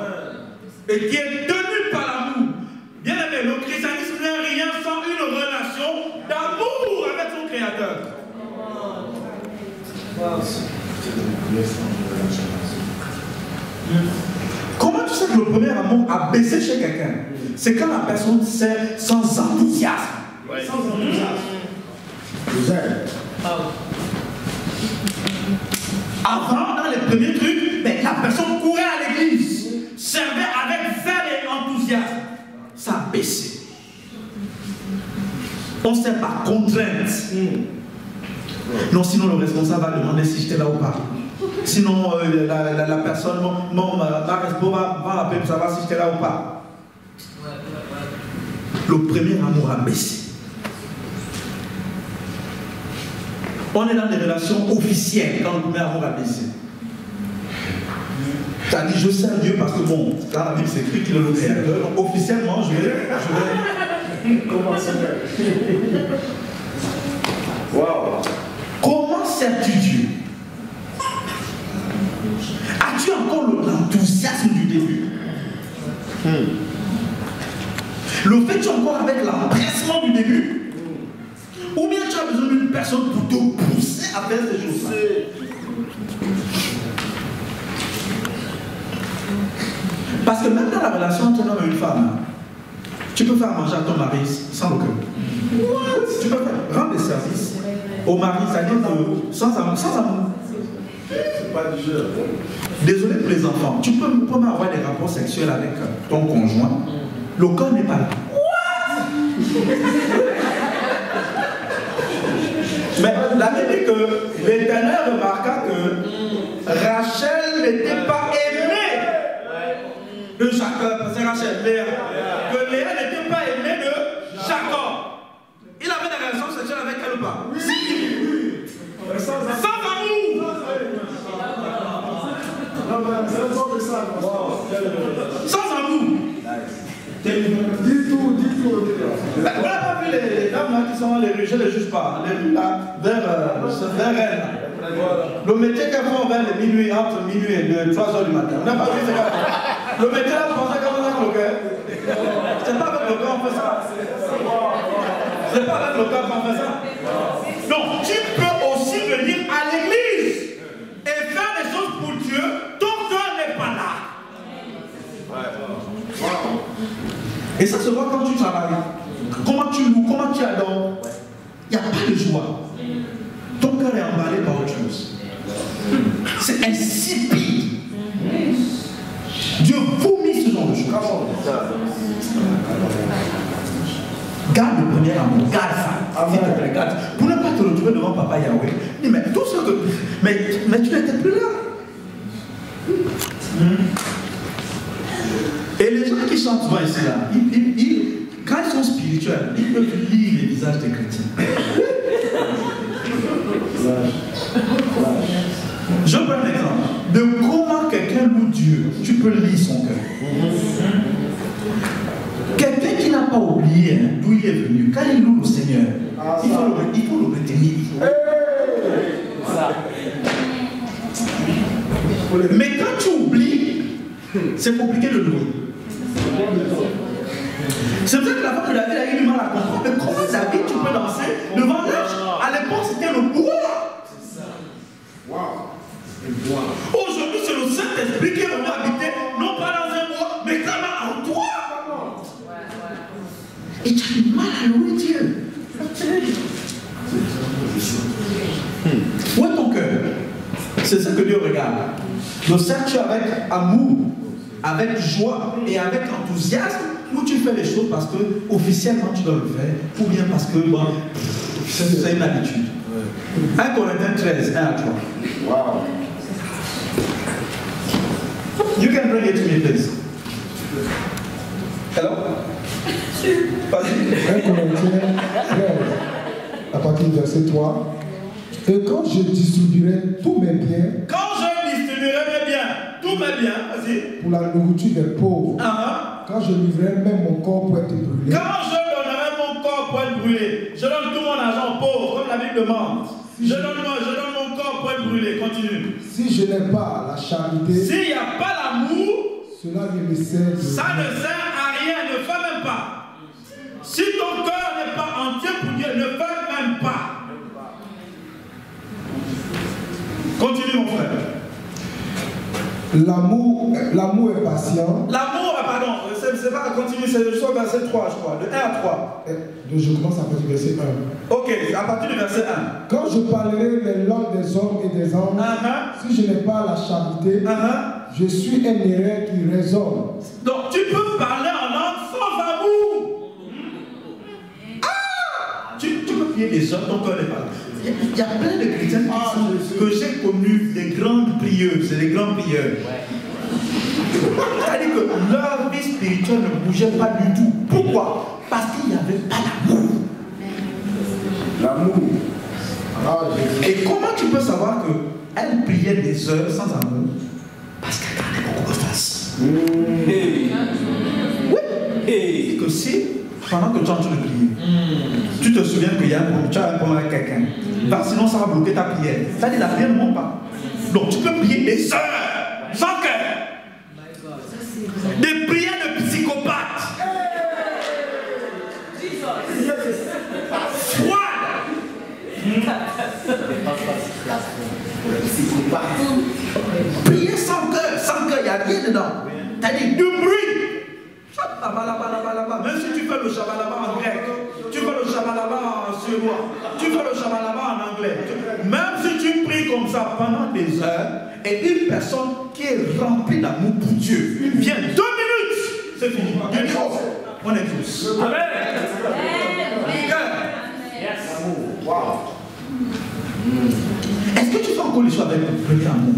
Et qui est tenu par l'amour. Bien aimé, le christianisme n'est rien sans une relation d'amour avec son Créateur. Comment tu sais que le premier amour a baissé chez quelqu'un? C'est quand la personne sert sans enthousiasme. Ouais. Sans enthousiasme. Avant, dans les premiers trucs, ben, la personne courait à l'église, servait avec zèle et enthousiasme. Ça a baissé. On ne sait pas, contrainte. Non, sinon le responsable va demander si j'étais là ou pas. Sinon, la personne, ma responsable va l'appeler pour savoir si j'étais là ou pas. Le premier amour a baissé. On est dans des relations officielles quand le premier amour a baissé. Tu as dit, je sers Dieu parce que bon, dans la Bible c'est écrit qu'il est le Créateur. Donc officiellement, je vais commencer. Wow. Comment sers-tu Dieu? As-tu encore l'enthousiasme du début? Le fais-tu encore avec l'empressement du début? Ou bien tu as besoin d'une personne pour te pousser à faire ces choses-là? Parce que même dans la relation entre un homme et une femme, tu peux faire manger à ton mari sans le cœur. Tu peux rendre des services au mari, c'est-à-dire sans amour. Sans amour. C'est pas du jeu. Désolé pour les enfants. Tu peux avoir des rapports sexuels avec ton conjoint. Le corps n'est pas là. Mais la Bible dit que l'Éternel remarqua que Rachel n'était pas aimée de Jacob. C'est Rachel, Léa. Que Léa n'était pas aimée de Jacob. Il avait des relations sexuelles avec elle ou pas? Oui. Sans amour. Sans amour. Dis tout. On n'a pas vu les dames là qui sont les rues, je ne les juge pas. Les rues là, vers elles. Le métier qu'elles font vers les minuit, entre minuit et 3 h du matin. On n'a pas vu ces gars. Le métier là, vous pensez qu'on a avec le cœur? C'est pas avec le cœur qu'on fait ça. C'est pas avec le cœur qu'on fait ça. Donc, tu peux aussi venir à l'église et faire des choses pour Dieu. Ton cœur n'est pas là. Et ça se voit quand tu travailles. Comment tu loues, comment tu adores. Il n'y a pas de joie. Ton cœur est emballé par autre chose. C'est insipide. Dieu vomit ce genre de choses. Garde le premier amour, garde ça. Garde. Pour ne pas te retrouver devant Papa Yahweh. Dis, mais tout ce que. Mais Mais tu n'étais plus là. Et les gens qui chantent souvent ici, là, quand ils sont spirituels, ils peuvent lire les visages des chrétiens. Je prends un exemple de comment quelqu'un loue Dieu. Tu peux lire son cœur. Quelqu'un qui n'a pas oublié d'où il est venu, quand il loue le Seigneur, il faut le retenir. Mais quand tu oublies, c'est compliqué de louer. C'est vrai que la femme de David a eu du mal à comprendre. Mais comment David, tu peux danser devant l'âge? À l'époque, c'était le roi. Aujourd'hui, c'est le Saint-Esprit qui est venu habiter, non pas dans un bois, mais vraiment en toi. Et tu as du mal à louer Dieu. Où est ton cœur? C'est ça que Dieu regarde. Le sers-tu avec amour, avec joie et avec enthousiasme, ou tu fais les choses parce que officiellement tu dois le faire, ou bien parce que bon, c'est une habitude. 1 Corinthiens 13, 1 à 3. Wow. You can bring it to me, please. Hello? Vas-y. 1 Corinthiens 13, à partir du verset 3. Et quand je distribuerai tous mes biens, tous mes biens, vas-y. Pour la nourriture des pauvres, quand je livrerai même mon corps pour être brûlé. Quand je donnerai mon corps pour être brûlé, je donne tout mon argent aux pauvres, comme la Bible demande. Je donne mon corps pour être brûlé. Continue. Si je n'ai pas la charité, s'il n'y a pas l'amour, cela ne me sert de ça ne sert à rien, ne fais même pas. Si ton cœur n'est pas entier pour Dieu, ne fais même pas. Continue mon frère. L'amour est patient. L'amour, pardon, c'est pas continue, c'est le verset 3, je crois, de 1 à 3. Donc je commence à partir du verset 1. Ok, à partir du verset 1. Quand je parlerai les langues des hommes et des anges, si je n'ai pas la charité, je suis un erreur qui résonne. Donc tu peux parler en langue sans amour. Tu peux prier les hommes, ton cœur n'est pas là. Il y a plein de chrétiens que j'ai connus, des grandes prieuses et des grands prieurs. C'est-à-dire que leur vie spirituelle ne bougeait pas du tout. Pourquoi? Parce qu'il n'y avait pas d'amour. L'amour. Et comment tu peux savoir qu'elle priait des heures sans amour? Parce qu'elle gardait beaucoup de face. Oui. Et que si, pendant que tu es en train de prier, tu te souviens qu'il y a tu as un problème avec quelqu'un, sinon ça va bloquer ta prière. C'est-à-dire la prière ne monte pas. Donc tu peux prier des heures sans cœur. Des prières de psychopathe. Froide. Prier sans cœur, il n'y a rien dedans. C'est-à-dire du bruit. Même si tu fais le shabalaba en grec, tu fais le shabalaba en suédois, tu fais le shabalaba en anglais, même si tu pries comme ça pendant des heures, et une personne qui est remplie d'amour pour Dieu vient 2 minutes, c'est fini. Dieu dit, on est tous. Amen. Est-ce que tu fais encore les choses avec le premier amour?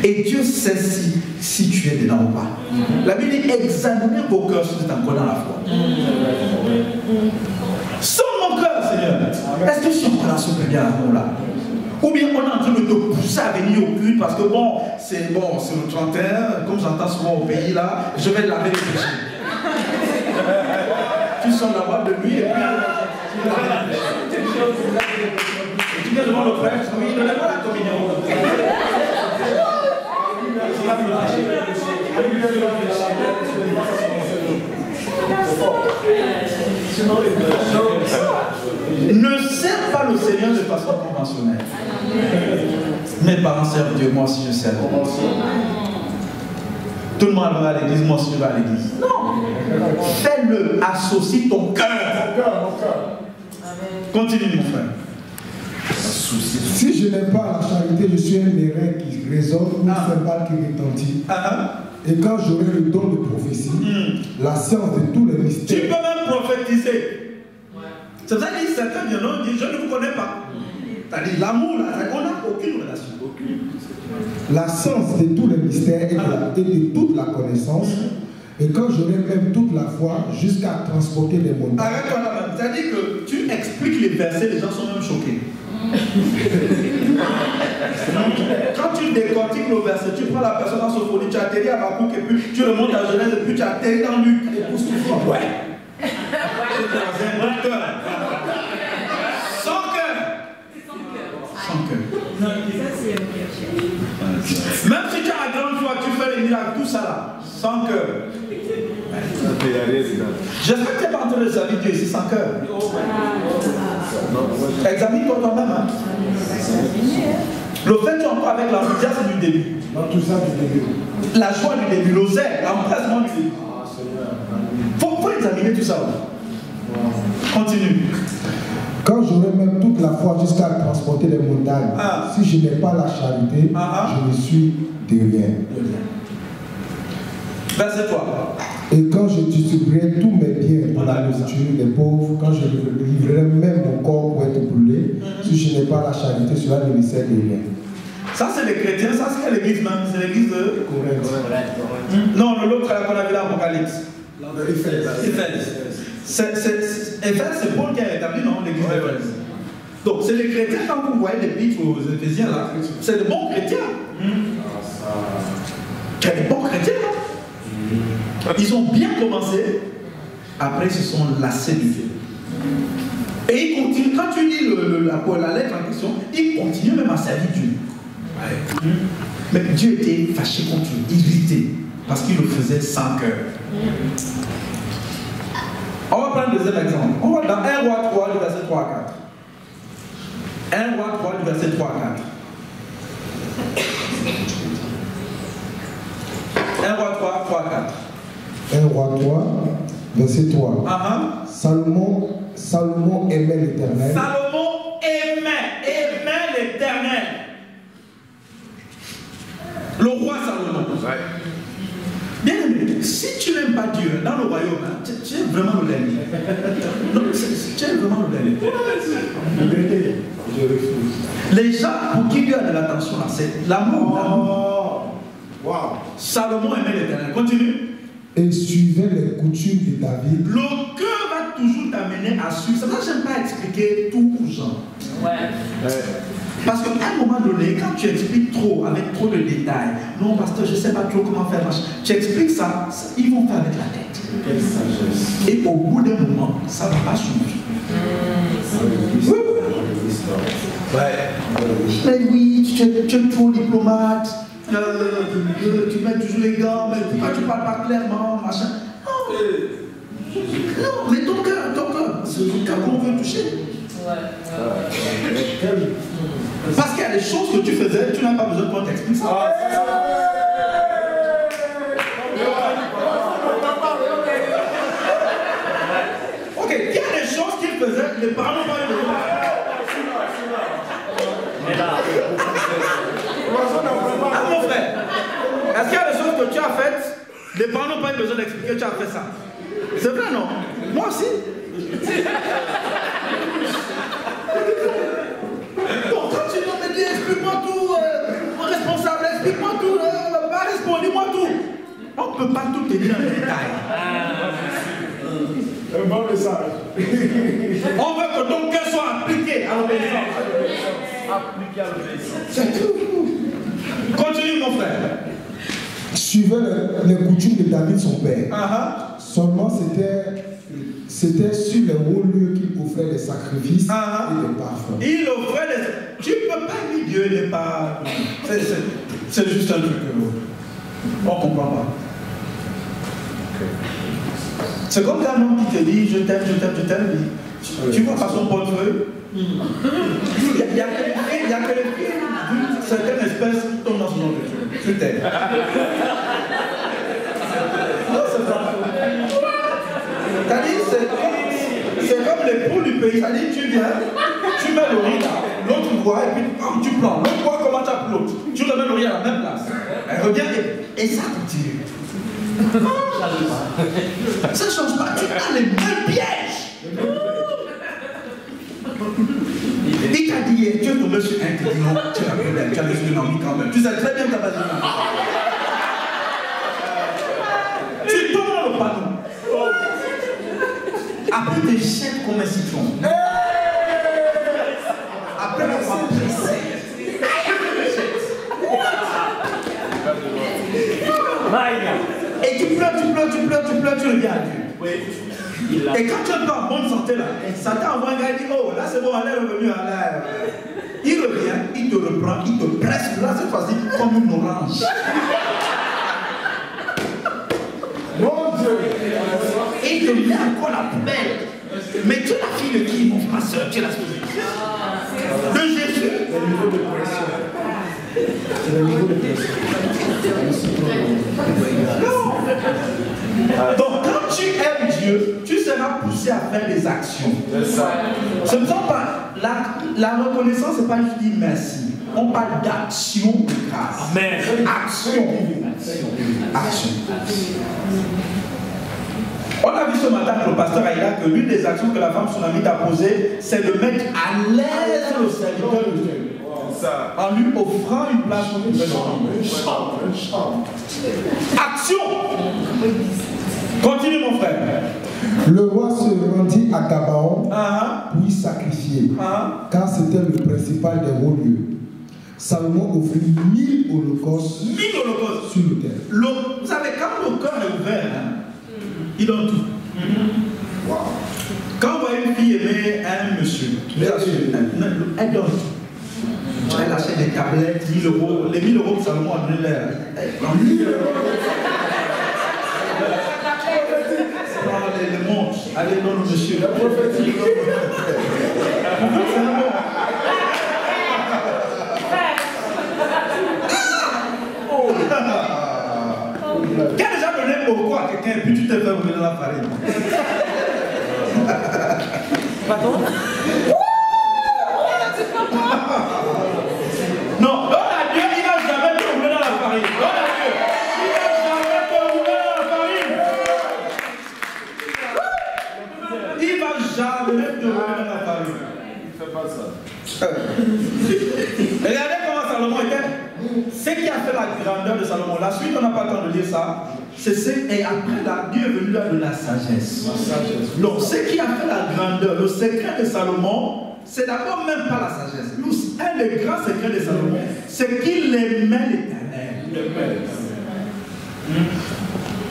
Et Dieu sait si tu es dedans ou pas. La Bible dit examinez vos cœurs si vous êtes encore dans la foi. Sans mon cœur, Seigneur, est-ce que je suis encore dans ce premier amour là? Ou bien on est en train de te pousser à venir au culte parce que c'est le 31, comme j'entends souvent au pays là, je vais laver les péchés. Tu sors la boîte de nuit et puis tu viens devant le frère, oui, donnez-moi la communion. Ne sers pas le Seigneur de façon conventionnelle. Mes parents servent Dieu, moi aussi je sers. Tout le monde va à l'église, moi aussi je vais à l'église. Non. Fais-le, associe ton cœur. Continue mon frère. Si je n'ai pas la charité, je suis un erreur qui résonne ou un cymbale qui retentit. Et quand j'aurai le don de prophétie, la science de tous les mystères. Tu peux même prophétiser. C'est ça que certains viennent disent je ne vous connais pas. C'est-à-dire l'amour là, on a aucune relation. La science de tous les mystères et de toute la connaissance. Et quand j'aurai même toute la foi jusqu'à transporter des montagnes. Arrête-toi là-bas. C'est-à-dire que tu expliques les versets, les gens sont même choqués. Quand tu décortiques le verset, tu prends la personne dans Sophonie, tu atterris à Habakkuk et puis tu remontes à Genèse et puis tu atterris dans Luc. Ouais. C'est un bon cœur. Sans cœur. Sans cœur. Même si tu as la grande foi, tu fais les miracles, tout ça là, sans cœur. J'espère que tu n'es pas en train de servir Dieu ici sans cœur. Examine-toi toi-même. Hein. Le fait que tu es encore avec l'enthousiasme du début. L'enthousiasme du début. La joie du début, l'oseille, l'empressement du début. Faut examiner tout ça. Continue. Quand j'aurai même toute la foi jusqu'à transporter les montagnes, si je n'ai pas la charité, je ne suis de rien. Verset 3. Et quand je distribuerai tous mes biens pour la nourriture des pauvres, quand je livrerai même mon corps pour être brûlé, si je n'ai pas la charité, cela ne me sert de rien. Ça, c'est les chrétiens, ça, c'est l'église même, c'est l'église de Corinthe. Non, l'autre qu'on a vu là, Apocalypse. Éphèse, c'est Paul qui a établi, non, l'église d'Éphèse. Donc, c'est les chrétiens, quand vous voyez les pitres aux Éphésiens là, c'est des bons chrétiens. Il y a des bons chrétiens, là. Ils ont bien commencé, après ils se sont lassés du Dieu. Et ils continuent, quand tu lis la lettre en question, ils continuent même à servir Dieu. Mais Dieu était fâché contre eux, irrité, parce qu'il le faisait sans cœur. On va prendre le deuxième exemple. On va dans 1 Roi 3, du verset 3 à 4. 1 Roi 3, du verset 3 à 4. 1 Roi 3, 3 à 4. 1 Roi 3, verset 3. Salomon aimait l'Éternel. Salomon aimait l'Éternel. Le roi Salomon. Bien aimé, si tu n'aimes pas Dieu dans le royaume, hein, tu es vraiment le dernier. Non, tu es vraiment le dernier. Les gens pour qui Dieu a de l'attention, c'est l'amour. Wow. Salomon aimait l'Éternel. Continue. Et suivait les coutumes de David. Le cœur va toujours t'amener à suivre. C'est pour ça que je n'aime pas expliquer tout aux gens. Parce qu'à un moment donné, quand tu expliques trop, avec trop de détails, non, pasteur, je ne sais pas trop comment faire, tu expliques ça, ils vont faire avec la tête. Quelle sagesse. Et au bout d'un moment, ça ne va pas suivre. Mais oui, tu es trop diplomate. Tu mets toujours les gants, mais pourquoi tu ne parles pas clairement, machin. Non, mais ton cœur, c'est ton cœur qu'on veut toucher. Parce qu'il y a des choses que tu faisais, tu n'as pas besoin qu'on t'explique ça. Ok, il y a des choses qu'il faisait, les parents n'ont pas eu besoin. Ah mon frère, est-ce qu'il y a des choses que tu as faites, les parents n'ont pas eu besoin d'expliquer que tu as fait ça? C'est vrai, non? Moi aussi. Donc quand tu me dis explique-moi tout, responsable, explique-moi tout, dis-moi tout. On ne peut pas tout te dire en détail. Un bon message. On veut que ton cœur soit appliqué à l'obéissance. Appliqué à l'obéissance. C'est tout. Continue mon frère. Suivait les coutumes de David son père. Seulement c'était sur les hauts lieux qu'il offrait les sacrifices et les parfums. Il offrait les... Tu ne peux pas dire Dieu n'est pas... C'est juste un truc. On ne comprend pas. C'est comme un homme qui te dit je t'aime, je t'aime, je t'aime. Tu vois par son portefeuille. Il y a que les filles d'une certaine espèce qui tombent dans son nom. Je t'aime. Non, c'est pas. C'est-à-dire, c'est comme les poules du pays. C'est-à-dire, tu viens, tu mets le riz là, l'autre voit, et puis tu prends. L'autre voit comment tu as l'autre. Tu remets le riz à la même place. Elle revient et ça continue. Ça ne change pas, tu as les mêmes pièges. Il t'a hier, tu es tombé sur un qui dit non, tu as plus belle, tu as des yeux quand même. Tu sais très bien que tu n'as pas de tu tombes dans le panneau. Après, tu te jettes comme un citron. Après, on va presser. Et tu pleures, tu reviens à Dieu. Et quand tu es pas en bonne santé là, Satan envoie un gars et dit oh là c'est bon, elle est revenue à l'air. Il revient, il te reprend, il te presse là cette fois-ci comme une orange. Mon Dieu. Et il te met encore la poubelle. Mais tu es la fille de qui, mon frère, soeur, tu es la fille de Jésus. Le niveau de pression. C'est le niveau de pression. Donc quand tu aimes Dieu, tu seras poussé à faire des actions. Ce ne sont pas la reconnaissance, c'est pas juste dire merci. On parle d'action de grâce. Amen. Action. On a vu ce matin avec le pasteur Aïda que l'une des actions que la femme tsunamite a posées, c'est de mettre à l'aise le serviteur de Dieu. En lui offrant une place pour une chambre. Action. Continue mon frère. Le roi se rendit à Gabaon pour y sacrifier, car c'était le principal des hauts lieux. Salomon offrit 1000 holocaustes sur l'autel. Vous savez, quand le cœur est ouvert, il donne tout. Wow. Quand on voit une fille aimer un monsieur, elle donne tout. Elle achète des tablettes, 1000 euros, les 1000 euros que Salomon a donné l'air. Les montres, allez dans le monsieur. La prophétie. Qui a déjà donné beaucoup à quelqu'un et puis tu t'es fait rouler dans la farine? Pardon? Non, donne à Dieu, il ne va jamais te rouler dans la farine. Donne à Dieu, il ne va jamais te rouler dans la farine. Il ne va jamais te rouler dans la farine. Il ne fait pas ça. Regardez comment Salomon était. Ce qui a fait la grandeur de Salomon, la suite on n'a pas le temps de lire ça, et après Dieu est venu là de la sagesse. Donc ce qui a fait la grandeur, le secret de Salomon, c'est d'abord même pas la sagesse. Un des grands secrets de Salomon, c'est qu'il aimait l'Éternel.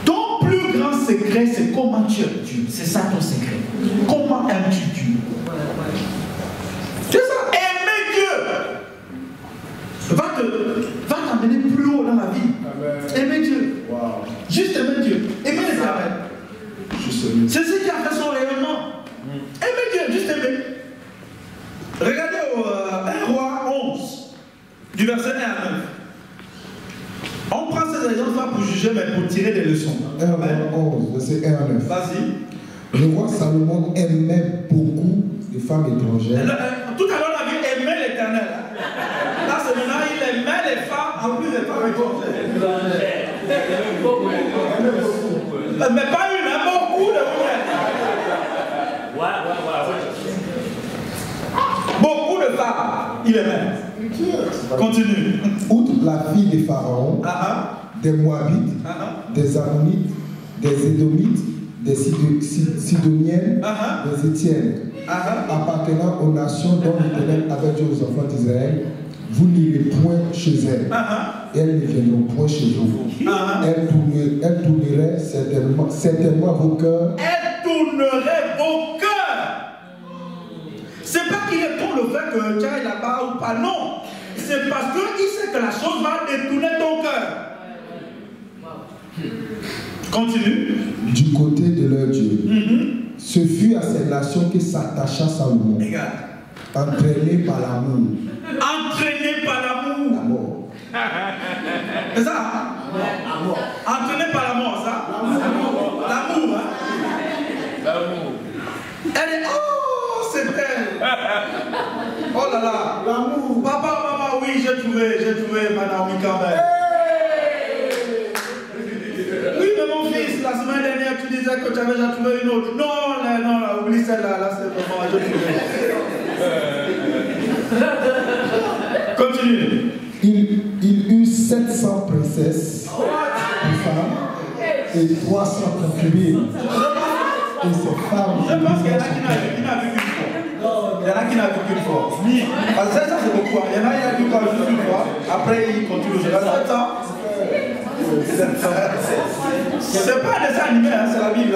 Ton plus grand secret, c'est comment tu aimes Dieu. C'est ça ton secret. Comment aimes-tu Dieu? C'est ça, aimer Dieu. Va t'amener plus haut dans la vie. Aimer Dieu. Wow. Juste aimer Dieu. Aimer l'Éternel. C'est ce qui a fait son rayonnement. Aimer Dieu, juste aimer. Regardez au 1 Roi 11, du verset 1 à 9. On prend ces exemples pas pour juger, mais pour tirer des leçons. 1 Roi 11, verset 1 à 9. Vas-y. Le roi Salomon aimait beaucoup les femmes étrangères. Tout à l'heure, on a vu aimer l'Éternel. Là, c'est maintenant, il aimait les femmes, en plus des femmes étrangères. Mais pas une, hein, beaucoup de femmes. Beaucoup de femmes, il aimait. Continue. Outre la fille des pharaons, des Moabites, des Ammonites, des Édomites, des Sidoniennes, des Étiennes, appartenant aux nations dont l'Éternel avait dit aux enfants d'Israël, vous n'irez point chez elles, et elles ne viendront point chez vous. Elles tourneraient certainement vos cœurs. Elles tourneraient vos cœurs. C'est pas qu'il est pour le fait que tu ailles là-bas ou pas, non. C'est parce qu'il sait que la chose va détourner ton cœur. Continue. Du côté de leur Dieu. Ce fut à ces nations que s'attacha Salomon. Regarde. Entraîné par l'amour. Entraîné par l'amour. La mort. C'est ça? Entraîné par la mort, ça? L'amour, hein? L'amour. Elle est... Oh, c'est elle. Oh là là. L'amour. Papa, maman, oui, j'ai trouvé Madame Campbell. Oui, mais mon fils, la semaine dernière, tu disais que tu avais déjà trouvé une autre. Non, là, oublie celle-là, là, c'est vraiment, j'ai trouvé. Continue. Il eut 700 princesses, femmes, et 300 concubines. Et ces femmes. Je pense qu'il y en a qui n'a vu qu'une fois. Il y en a qui n'a vu qu'une fois. Parce que ça c'est beaucoup. Il y en a qui n'a vu qu'une fois. Après il continue. Je reste 700. C'est pas un dessin animé, hein, c'est la Bible.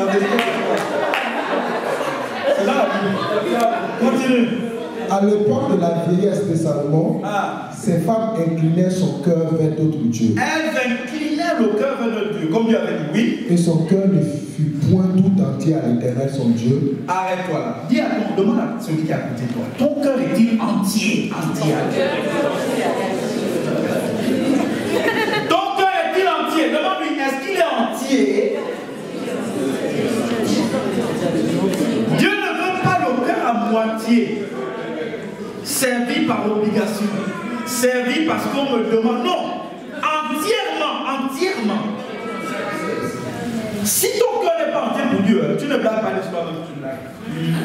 C'est là la Bible. Continue. À l'époque de la vieillesse de Salomon, ces femmes inclinaient son cœur vers d'autres dieux. Elles inclinaient le cœur vers d'autres dieux, comme Dieu avait dit, oui. Et son cœur ne fut point tout entier à l'Éternel son Dieu. Arrête-toi là. Dis à ton, demande à celui qui est à côté de toi. Ton cœur est-il entier à Dieu? Ton cœur est-il entier? Demande-lui, est-ce qu'il est entier? Dieu ne veut pas le cœur à moitié. Servi par obligation, servi parce qu'on me demande, non, entièrement. Si ton cœur n'est pas entier pour Dieu, tu ne blagues pas l'histoire de tu blagues.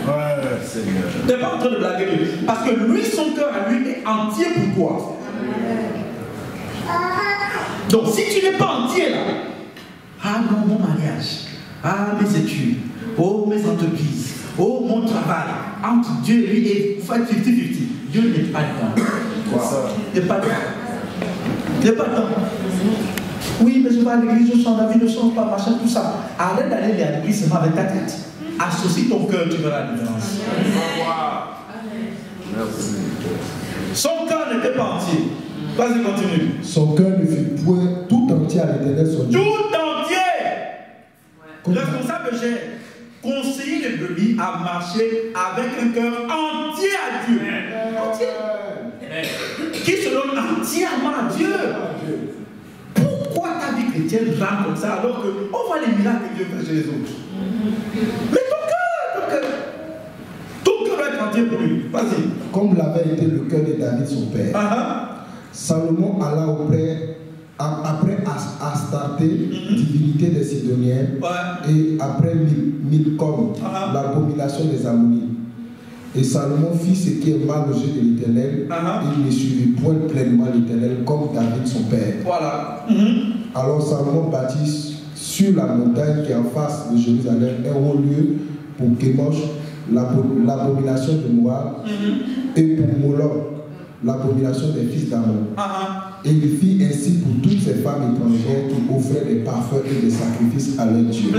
Ouais, Seigneur. Tu n'es pas en train de blaguer lui, parce que lui, son cœur à lui est entier pour toi. Donc si tu n'es pas entier là, ah non, mon mariage, ah mes études, oh mes entreprises, oh mon travail, entre Dieu et lui, et faut être 50-50. Dieu n'est pas dedans. Il n'est pas dedans. Il n'est pas dedans. Oui, mais je vais à l'église, je chante, la vie ne change pas, machin, tout ça. Arrête d'aller à l'église seulement avec ta tête. Associe ton cœur, tu verras la différence. Merci. Son cœur n'était pas entier. Vas-y, continue. Son cœur ne fut point tout entier à l'Éternel son Dieu. Tout entier. Responsable, j'ai conseillé les brebis à marcher avec un cœur entier à Dieu. Entier. Qui se donne entièrement à Dieu. Pourquoi ta vie chrétienne rame comme ça alors qu'on voit les miracles que Dieu fait chez les autres? Mais ton cœur doit être entier pour lui. Vas-y. Comme l'avait été le cœur de David son père. Salomon alla après Astarté, divinité des Sidoniens, et après Milcom, l'abomination des Ammonites. Et Salomon fit ce qui est mal aux yeux de l'Éternel, il ne suivit point pleinement l'Éternel comme David son père. Voilà. Alors Salomon bâtit sur la montagne qui est en face de Jérusalem un haut lieu pour Kémosh, l'abomination de Moab, et pour Moloch, l'abomination des fils d'Ammon. Et il fit ainsi pour toutes ces femmes étrangères qui offraient des parfums et des sacrifices à leur Dieu.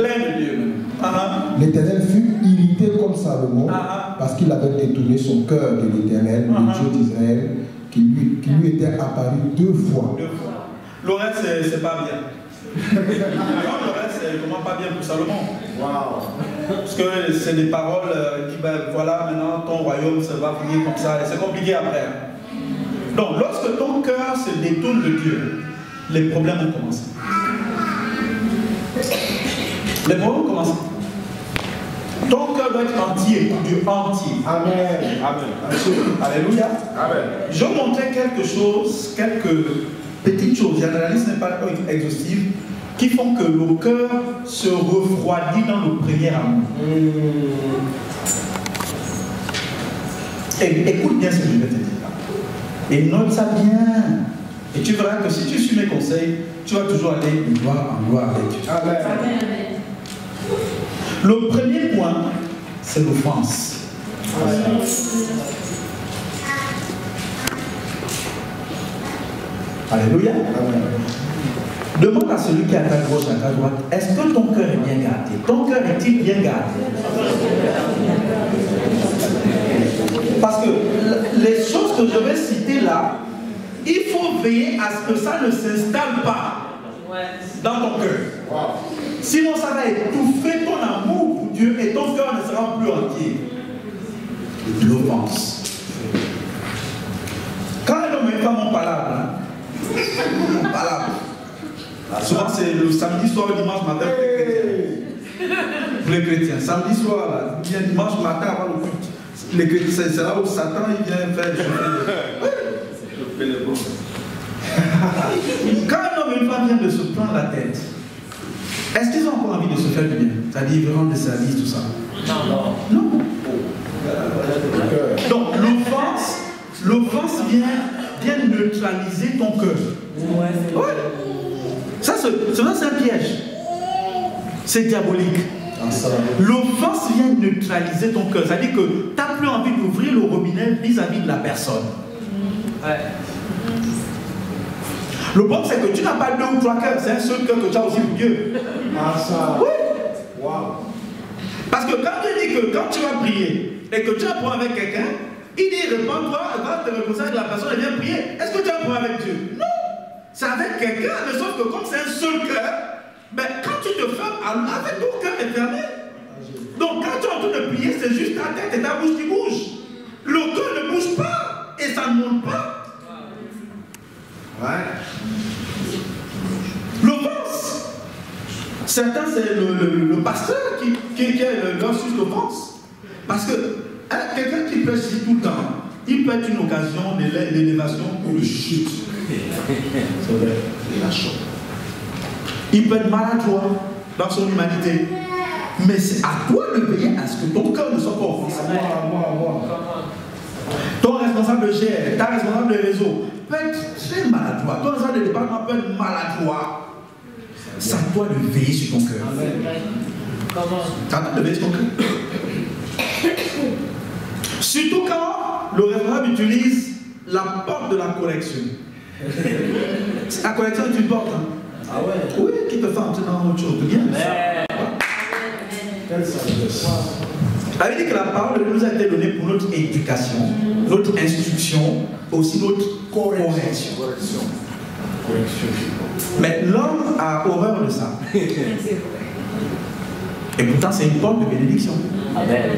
L'Éternel fut irrité comme Salomon parce qu'il avait détourné son cœur de l'Éternel, le Dieu d'Israël, qui lui était apparu 2 fois. Le reste, c'est pas bien. Le reste, c'est vraiment pas bien pour Salomon. Parce que c'est des paroles qui, ben voilà, maintenant ton royaume ça va finir comme ça. Et c'est compliqué après. Donc, lorsque ton cœur se détourne de Dieu, les problèmes ont commencé. Les problèmes ont commencé. Ton cœur doit être entier pour Dieu, entier. Amen. Amen. Alléluia. Amen. Je vais montrer quelque chose, quelques petites choses. L'analyse n'est pas exhaustive, qui font que le cœur se refroidit dans le premier amour. Et écoute bien ce que je vais te dire. Et note ça bien. Et tu verras que si tu suis mes conseils, tu vas toujours aller de gloire en gloire avec Dieu. Amen. Le premier point, c'est l'offense. Alléluia. Demande à celui qui est à ta gauche, à ta droite, est-ce que ton cœur est bien gardé? Ton cœur est-il bien gardé? Parce que les choses que je vais citer là, il faut veiller à ce que ça ne s'installe pas dans ton cœur. Sinon, ça va étouffer ton amour pour Dieu et ton cœur ne sera plus entier. L'offense. Quand un homme et une femme ont palabre, souvent c'est le samedi soir, le dimanche matin pour les chrétiens. Samedi soir, là, bien dimanche matin avant le culte. Les chrétiens, c'est là où Satan il vient faire des Quand un homme et une femme viennent de se prendre la tête, est-ce qu'ils ont encore envie de se faire du bien? C'est-à-dire rendre des services, tout ça? Non. Donc l'offense L'offense vient neutraliser ton cœur. Ouais. Ça, c'est un piège. C'est diabolique. L'offense vient neutraliser ton cœur. C'est-à-dire que tu n'as plus envie d'ouvrir le robinet vis-à-vis de la personne. Ouais. Le problème, c'est que tu n'as pas 2 ou 3 cœurs. C'est un seul cœur que tu as aussi pour Dieu. Oui. Wow. Parce que quand il dit que quand tu vas prier et que tu as un problème avec quelqu'un, il dit réponds-toi, va te réconcilier avec la personne et viens prier. Est-ce que tu as un problème avec Dieu? Non. C'est avec quelqu'un, mais sauf que comme c'est un seul cœur, ben, quand tu te fermes, avec ton cœur est fermé. Donc quand tu es en train de prier, c'est juste ta tête et ta bouche qui bougent. Le cœur ne bouge pas et ça ne monte pas. Ouais. L'offense. Certains, c'est le pasteur qui est leur source d'offense. Parce que quelqu'un qui prêche tout le temps, il peut être une occasion d'élévation pour le chute. C'est vrai, il a chaud. Il peut être maladroit dans son humanité. Mais c'est à toi de veiller à ce que ton cœur ne soit pas offensé. Ton responsable de GR, ta responsable de réseau peut être très maladroit. Ton responsable de département peut être maladroit. C'est à toi de veiller sur ton cœur. C'est à toi de veiller sur ton cœur. Surtout quand le responsable utilise la porte de la correction. La correction est une porte. Hein? Ah ouais? Oui, qui peut faire entrer dans autre chose. Bien. Ça veut dire que la parole nous a été donnée pour notre éducation, notre instruction, aussi notre correction. Mais l'homme a horreur de ça. Et pourtant, c'est une porte de bénédiction. Amen.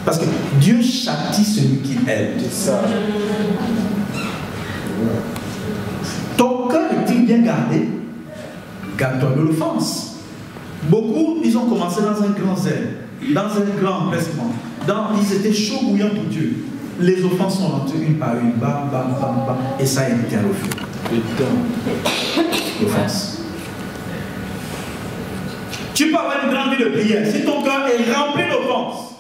Parce que Dieu châtie celui qui aime. Ton cœur est-il bien gardé? Garde-toi de l'offense. Beaucoup, ils ont commencé dans un grand zèle, dans un grand empressement. Ils étaient chauds bouillants pour Dieu. Les offenses sont rentrées une par une, bam, bam, bam, bam, et ça a été à l'offense. L'offense. Tu peux avoir une grande vie de prière. Si ton cœur est rempli d'offense,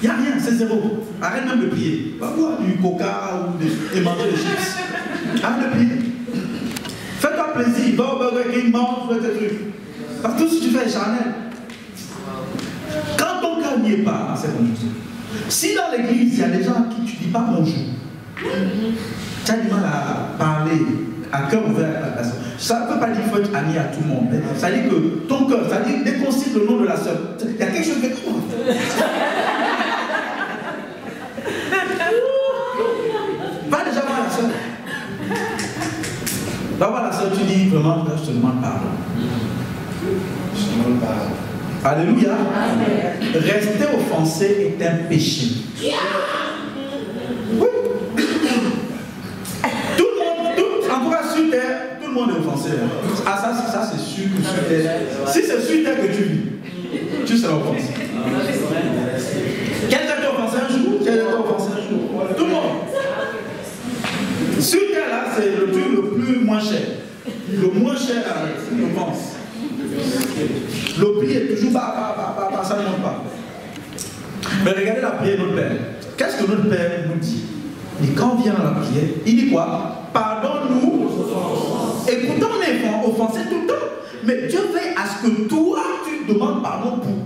il n'y a rien, c'est zéro. Arrête même de prier. Va boire du coca et manger des chips. Arrête de prier. Fais-toi plaisir. Va au Burger King, mange, fais tes trucs. Parce que tout ce que tu fais est charnel. Quand ton cœur n'y est pas dans cette condition, si dans l'église, il y a des gens à qui tu ne dis pas bonjour, tu as du mal à parler, à cœur ouvert à la personne. Ça ne veut pas dire qu'il faut être ami à tout le monde. Ça veut dire que ton cœur, ça veut dire dès qu'on cite le nom de la sœur, il y a quelque chose qui fait comment. Va déjà voir la sœur. Va voir la sœur, tu dis vraiment, je te demande pardon. Je te demande pardon. Alléluia. Amen. Rester offensé est un péché. Oui. Tout le monde, en tout cas sur terre, tout le monde est offensé. Ah, ça c'est sûr que sur terre. Si c'est sur terre que tu vis, tu seras offensé. Quelqu'un t'a offensé un jour, quelqu'un t'a offensé un jour. Tout le monde. Sur terre là, c'est le truc le plus moins cher. Le moins cher, c'est l'offense. Le prix est toujours bas, ça ne monte pas. Mais regardez la prière de notre Père. Qu'est-ce que notre Père nous dit? Et quand on vient à la prière, il dit quoi? Pardonne-nous. Et pourtant on est offensé tout le temps. Mais Dieu veille à ce que toi, tu demandes pardon pour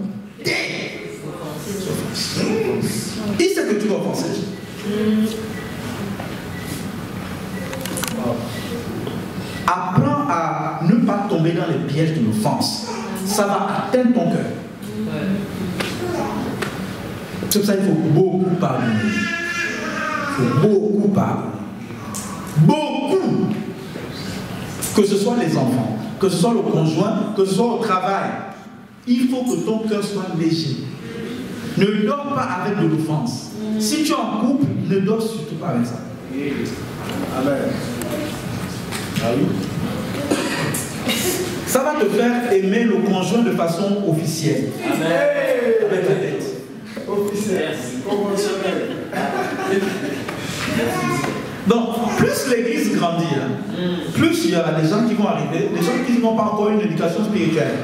tes offenses. Il sait que tu vas offenser. Apprends à ne pas tomber dans les pièges de l'offense. Ça va atteindre ton cœur. C'est pour ça qu'il faut beaucoup pardonner. Il faut beaucoup pardonner. Beaucoup. Que ce soit les enfants, que ce soit le conjoint, que ce soit au travail. Il faut que ton cœur soit léger. Ne dors pas avec de l'offense. Si tu es en couple, ne dors surtout pas avec ça. Amen. Ça va te faire aimer le conjoint de façon officielle. Amen. Avec la tête. Officielle. Conventionnelle. Donc, plus l'église grandit, plus il y a des gens qui vont arriver, des gens qui n'ont pas encore une éducation spirituelle.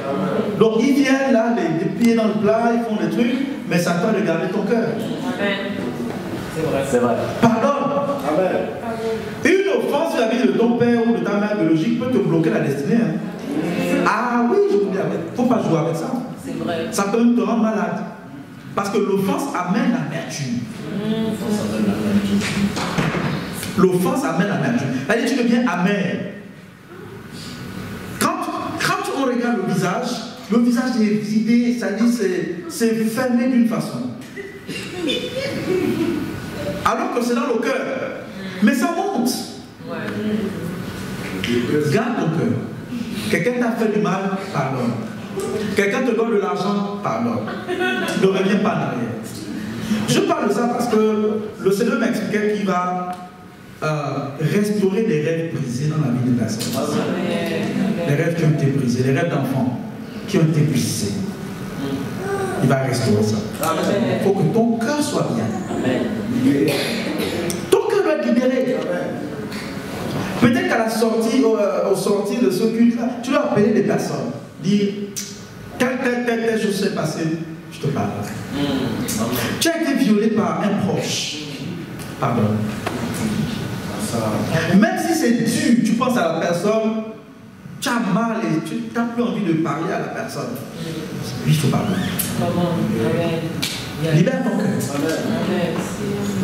Donc, ils viennent là, les pieds dans le plat, ils font des trucs, mais c'est à toi de garder ton cœur. C'est vrai. C'est vrai. Pardonne. Amen. Une offense vis-à-vis de ton père ou de ta mère biologique peut te bloquer la destinée. Hein. Ah oui, je vous dis, il ne faut pas jouer avec ça. C'est vrai. Ça peut même te rendre malade. Parce que l'offense amène l'amertume. L'offense amène l'amertume. C'est-à-dire que tu deviens amer. Quand on regarde le visage est vidé, c'est-à-dire c'est fermé d'une façon. Alors que c'est dans le cœur. Mais ça monte. Garde ton cœur. Quelqu'un t'a fait du mal, pardonne. Quelqu'un te donne de l'argent, pardonne. Ne reviens pas en arrière. Je parle de ça parce que le Seigneur m'expliquait qu'il va restaurer les rêves brisés dans la vie des personnes. Les rêves qui ont été brisés, les rêves d'enfants qui ont été brisés. Il va restaurer ça. Il faut que ton cœur soit bien. Ton cœur doit être libéré. Peut-être qu'à la sortie, au sortir de ce culte-là, tu dois appeler des personnes. Dire, telle chose s'est passée, je te parle. Tu as été violé par un proche. Pardon. Même si c'est dur, tu penses à la personne, tu as mal et tu n'as plus envie de parler à la personne. Oui, il faut parler. Libère ton cœur.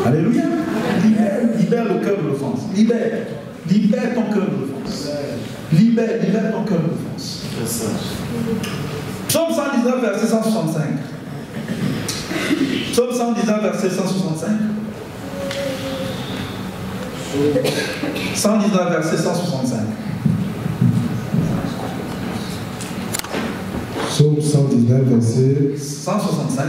Alléluia. Libère le cœur de l'offense. Libère ton cœur de l'offense. Libère ton cœur de l'offense. Psaume 119, verset 165. Psaume 119, verset 165. 119, verset 165. Psaume 119, verset 165.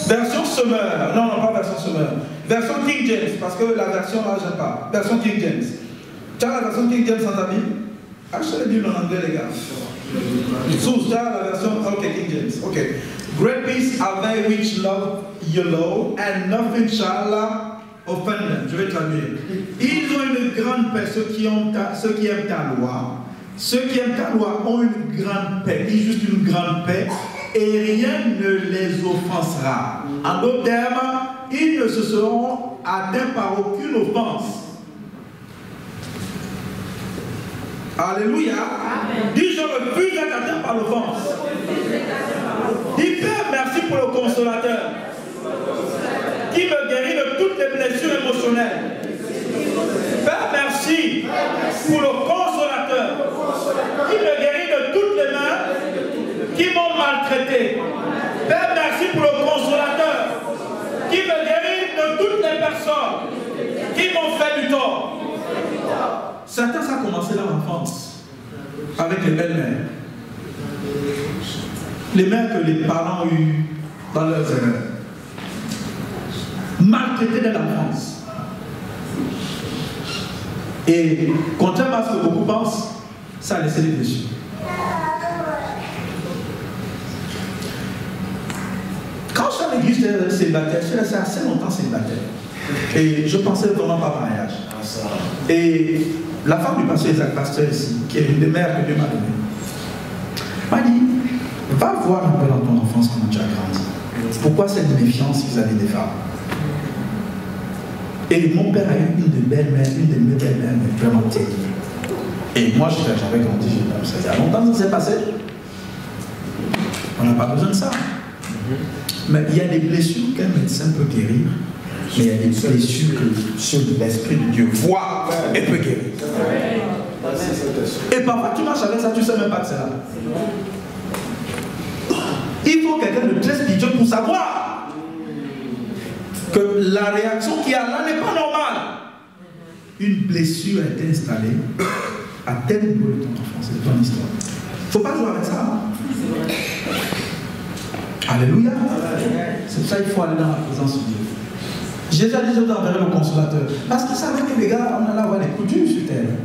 Version Semeur. Non, pas version Semeur. Version King James, parce que la version là, j'aime pas. Version King James. Tu as la version King James dans ta Bible? Achetez la Bible en anglais, les gars. Sous, tu as la version. Ok, King James. Ok. Great peace are they which love your law, and nothing shall offend them. Je vais traduire. Ils ont une grande paix, ceux qui aiment ta loi. Ceux qui aiment ta loi ont une grande paix. Ils juste une grande paix. Et rien ne les offensera. En d'autres termes, ils ne se seront atteints par aucune offense. Alléluia. Dis, je refuse d'être atteint par l'offense. Dis, Père, merci pour le consolateur qui me guérit de toutes les blessures émotionnelles. Père, merci pour le consolateur qui me guérit de toutes les mains qui m'ont maltraité. Père, merci pour le consolateur qui me guérit de toutes les personnes qui m'ont fait du tort. Certains, ça a commencé dans l'enfance avec les belles-mères. Les mères que les parents ont eues dans leurs erreurs. Maltraitées dès l'enfance. Et contrairement à ce que beaucoup pensent, ça a laissé des blessures. Quand je suis à l'église célibataire, je suis resté assez longtemps célibataire. Et je pensais vraiment pas à mariage. Et la femme du pasteur Isaac, pasteur ici, qui est une des mères que Dieu m'a donnée, m'a dit, va voir un peu dans ton enfance comment tu as grandi. Pourquoi cette méfiance vis-à-vis des femmes? Et mon père a eu une de mes belles-mères, mais vraiment terrible. Et moi, j'avais grandi, ça il y a longtemps que ça s'est passé. On n'a pas besoin de ça. Mais il y a des blessures qu'un médecin peut guérir. Mais il y a des blessures que seul l'Esprit de Dieu voit et peut guérir. Et parfois tu marches avec ça, tu ne sais même pas que c'est là. Il faut quelqu'un de très spirituel pour savoir que la réaction qu'il y a là n'est pas normale. Une blessure a été installée à tel niveau de ton enfance, c'est ton histoire. Il ne faut pas jouer avec ça. Alléluia. C'est pour ça qu'il faut aller dans la présence de Dieu. Jésus a dit, je vous enverrai le consolateur. Parce qu'il savait que les gars, on allait avoir des coutumes sur terre.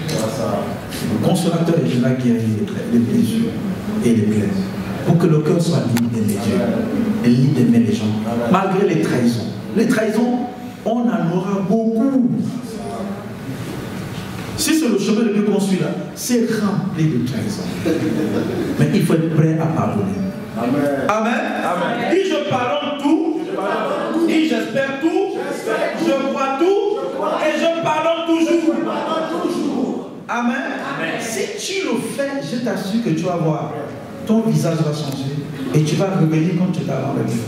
Le consolateur est là qui guérir les blessures et les plaies. Pour que le cœur soit libre d'aimer Dieu et libre d'aimer les gens. Malgré les trahisons. Les trahisons, on en aura beaucoup. Si c'est le chemin le plus qu'on suit là, c'est rempli de trahisons. Mais il faut être prêt à pardonner. Amen. Amen. Dis je pardonne tout. Dis j'espère tout. Je crois tout. Et je pardonne toujours. Amen. Amen. Si tu le fais, je t'assure que tu vas voir. Ton visage va changer. Et tu vas revenir comme tu étais avant la vie.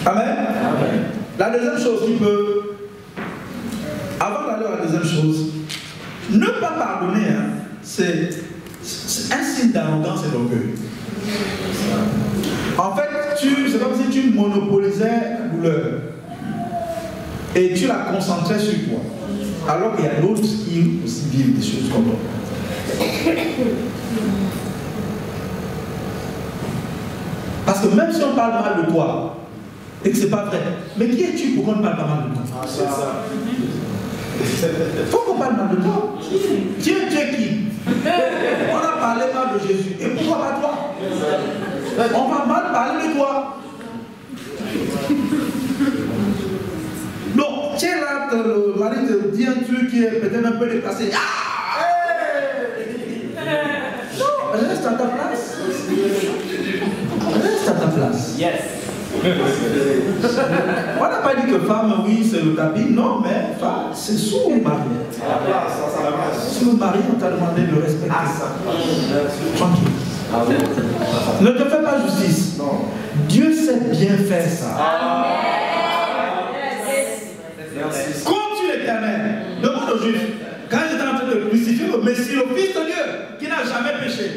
Amen. Amen. La deuxième chose qui peut... Avant d'aller à la deuxième chose, ne pas pardonner, hein, c'est un signe d'arrogance et d'orgueil. En fait, c'est comme si tu monopolisais la douleur et tu la concentrais sur toi. Alors qu'il y a d'autres qui aussi vivent des choses comme toi. Parce que même si on parle mal de toi, et que ce n'est pas vrai, mais qui es-tu pour qu'on ne parle pas mal de toi? C'est ça. Il faut qu'on parle mal de toi. Tu es qui? On a parlé mal de Jésus. Et pourquoi pas toi? On va mal parler de toi. Donc, tu es là, le mari te dit un truc qui est peut-être un peu déplacé. Non, reste à ta place. Reste à ta place. Yes. On n'a pas dit que femme, oui, c'est le tapis. Non, mais femme, c'est sous le mari. Sous le mari, on t'a demandé de respecter ça. Tranquille. Ne te fais pas justice. Non. Dieu sait bien faire ça. Contre l'Éternel. Demande aux Juifs. Quand ils étaient en train de crucifier le Messie, le Fils de Dieu, qui n'a jamais péché.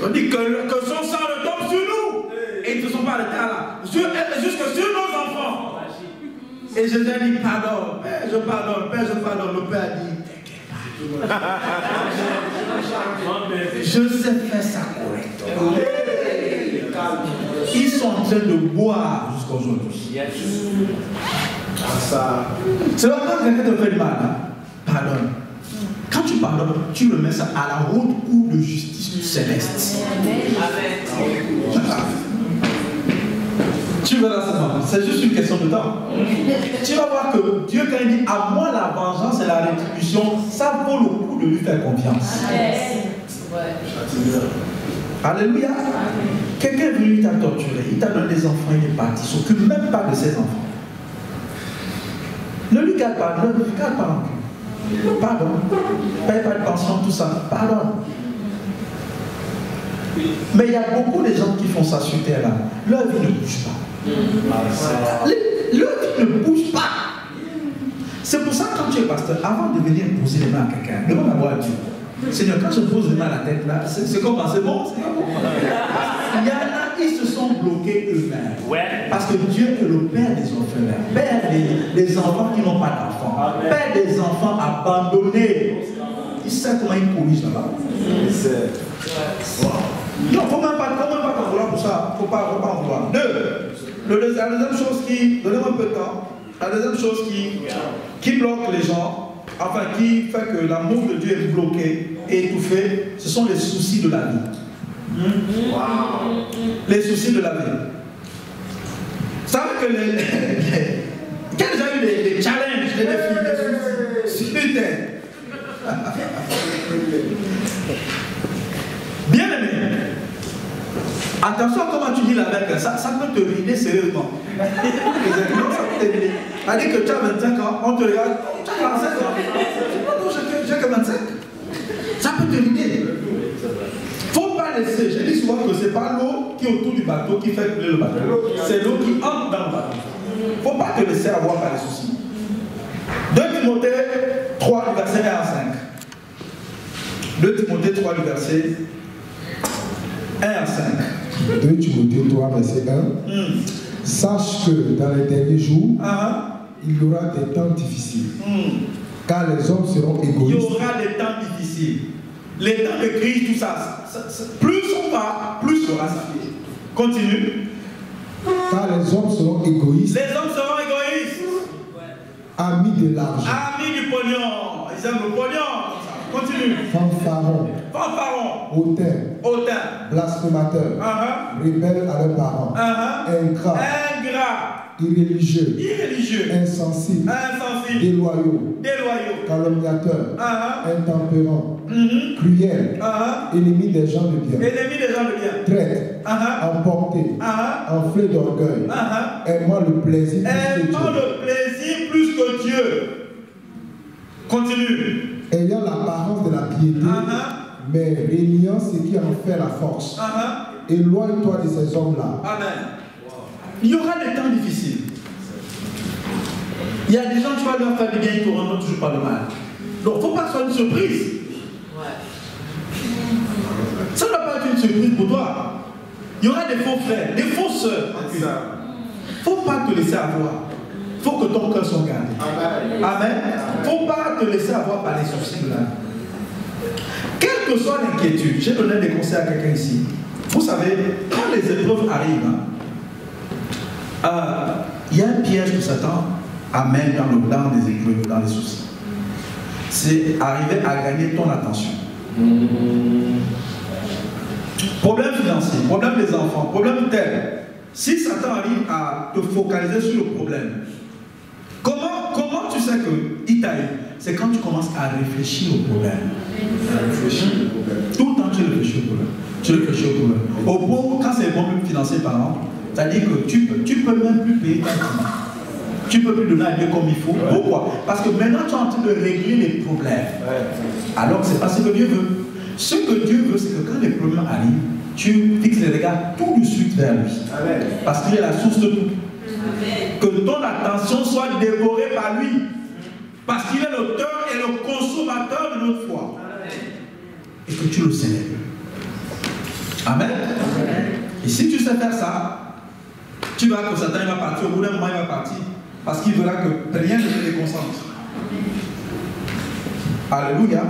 On dit que son sang retombe sur nous. Et ils ne se sont pas arrêtés là. Jusque sur nos enfants. Et Jésus a dit, pardonne. Père, je pardonne. Père, je pardonne. Le Père a dit, t'inquiète pas. Je sais faire ça correctement. Ils sont en train de boire jusqu'à aujourd'hui. C'est là quand quelqu'un te fait du mal. Hein? Pardonne. Quand tu pardonnes, tu remets ça à la haute cour de justice céleste. Tu verras ça, c'est juste une question de temps. Tu vas voir que Dieu, quand il dit à moi la vengeance et la rétribution, ça vaut le coup de lui faire confiance. Alléluia. Quelqu'un est venu, il t'a torturé, il t'a donné des enfants, il est parti, il ne s'occupe même pas de ses enfants. Ne lui garde pas, ne lui garde pas. Pardon. Paye pas de pension, tout ça. Pardon. Mais il y a beaucoup de gens qui font ça sur terre là. Leur vie ne bouge pas. Leur vie ne bouge pas. C'est pour ça que quand tu es pasteur, avant de venir poser les mains à quelqu'un, demande d'abord à Dieu. Seigneur, quand je pose les mains à la tête là, c'est comment? C'est bon? Il y en a qui se sont bloqués eux-mêmes. Ouais. Parce que Dieu est le Père des orphelins, Père des enfants qui n'ont pas d'enfants, Père des enfants abandonnés. Il sait comment il corrige là-bas. Non, il ne faut même pas t'en vouloir pour ça. Il ne faut pas en vouloir. La deuxième chose qui, donnez-moi un peu de temps, la deuxième chose qui bloque les gens, enfin qui fait que l'amour de Dieu est bloqué et étouffé, ce sont les soucis de la vie. Wow. Les soucis de la vie. Vous savez que quand j'ai eu des challenges, des défis, sur terre. Bien aimé, attention à comment tu dis la verre, ça peut te ruiner sérieusement. Ça peut te ruiner. C'est-à-dire que tu as 25 ans, on te regarde, tu as 45 ans. Non, j'ai que 25. Ça peut te ruiner. Il ne faut pas laisser, je dis souvent que ce n'est pas l'eau qui est autour du bateau qui fait couler le bateau. C'est l'eau qui entre dans le bateau. Il ne faut pas te laisser avoir par les soucis. 2 Timothée 3 du verset 1 à 5. 2 Timothée 3 du verset 1 à 5. 2 Timothée 3 verset 1. Sache que dans les derniers jours, il y aura des temps difficiles. Car les hommes seront égoïstes. Il y aura des temps difficiles. Les temps de crise, tout ça, plus on va, plus il y aura ça. Continue. Car les hommes seront égoïstes. Les hommes seront égoïstes. Amis de l'argent. Amis du pognon. Ils aiment le pognon. Continue. Fanfarons. Hautains. Blasphémateurs. Rebelles à leurs parents. Ingrats. irréligieux, insensibles, déloyaux, calomniateurs, intempérants, cruels, ennemis des gens de bien, traîtres, emportés, enflés d'orgueil, aimant le plaisir plus que Dieu. Continue. Ayant l'apparence de la piété, mais régnant ce qui en fait la force. Éloigne-toi de ces hommes-là. Amen. Il y aura des temps difficiles. Il y a des gens, tu vas leur faire du bien, ils ne te rendront toujours pas le mal. Donc, il ne faut pas que ce soit une surprise. Ça ne doit pas être une surprise pour toi. Il y aura des faux frères, des fausses sœurs. Il ne faut pas te laisser avoir. Il faut que ton cœur soit gardé. Amen. Il ne faut pas te laisser avoir par les soucis de la vie. Quelle que soit l'inquiétude, j'ai donné des conseils à quelqu'un ici. Vous savez, quand les épreuves arrivent, il y a un piège que Satan amène dans les épreuves, dans les soucis. C'est arriver à gagner ton attention. Problème financier, problème des enfants, problème tel. Si Satan arrive à te focaliser sur le problème, comment tu sais qu'il t'a eu? C'est quand tu commences à réfléchir au problème. Tout le temps tu réfléchis au problème. Au point où, quand c'est un problème financier par exemple, c'est-à-dire que tu peux même plus payer ta dîme. Tu ne peux plus donner à Dieu comme il faut. Pourquoi? Parce que maintenant tu es en train de régler les problèmes. Alors que ce n'est pas ce que Dieu veut. Ce que Dieu veut, c'est que quand les problèmes arrivent, tu fixes les regards tout de suite vers lui. Parce qu'il est la source de tout. Que ton attention soit dévorée par lui. Parce qu'il est l'auteur et le consommateur de notre foi. Et que tu le célèbres. Amen. Et si tu sais faire ça, tu verras que Satan va partir. Au bout d'un moment, il va partir. Parce qu'il verra que rien ne te déconcentre. Alléluia.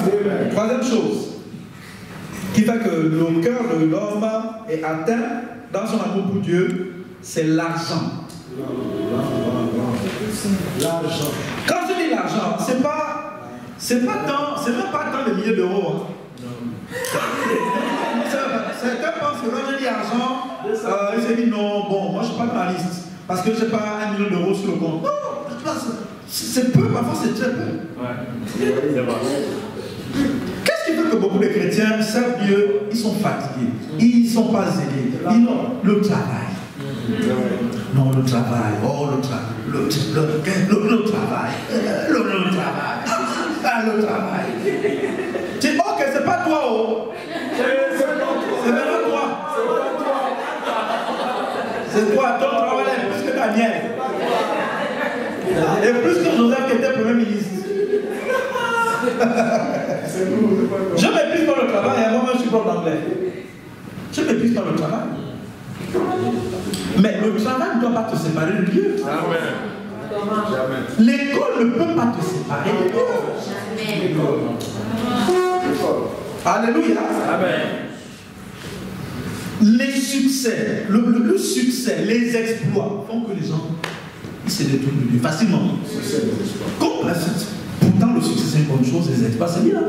Troisième chose qui fait que le cœur de l'homme est atteint dans son amour pour Dieu, c'est l'argent. Quand je dis l'argent, c'est même pas tant de milliers d'euros. Certains pensent que quand je dis argent, ils se disent non, bon, moi je ne suis pas dans la liste. Parce que je n'ai pas 1 million d'euros sur le compte. Non, c'est peu, parfois c'est très peu. Qu'est-ce qui fait que beaucoup de chrétiens servent Dieu? Ils sont fatigués, ils ne sont pas zélés. Ils ont le travail. Non, le travail, oh le travail, le travail. Le travail. Tu dis, ok, c'est pas toi, oh. C'est vraiment toi. C'est toi, ton travail est plus que Daniel. Et plus que Joseph qui était premier ministre. Je m'épuise par le travail et moi-même je suis prof d'anglais. Je m'épuise par le travail. Mais le travail ne doit pas te séparer de Dieu. L'école ne peut pas te séparer de Dieu. Alléluia. Amen. Les succès, le succès, les exploits font que les gens se détournent de Dieu facilement. Pourtant, le succès c'est une bonne chose, les exploits c'est bien.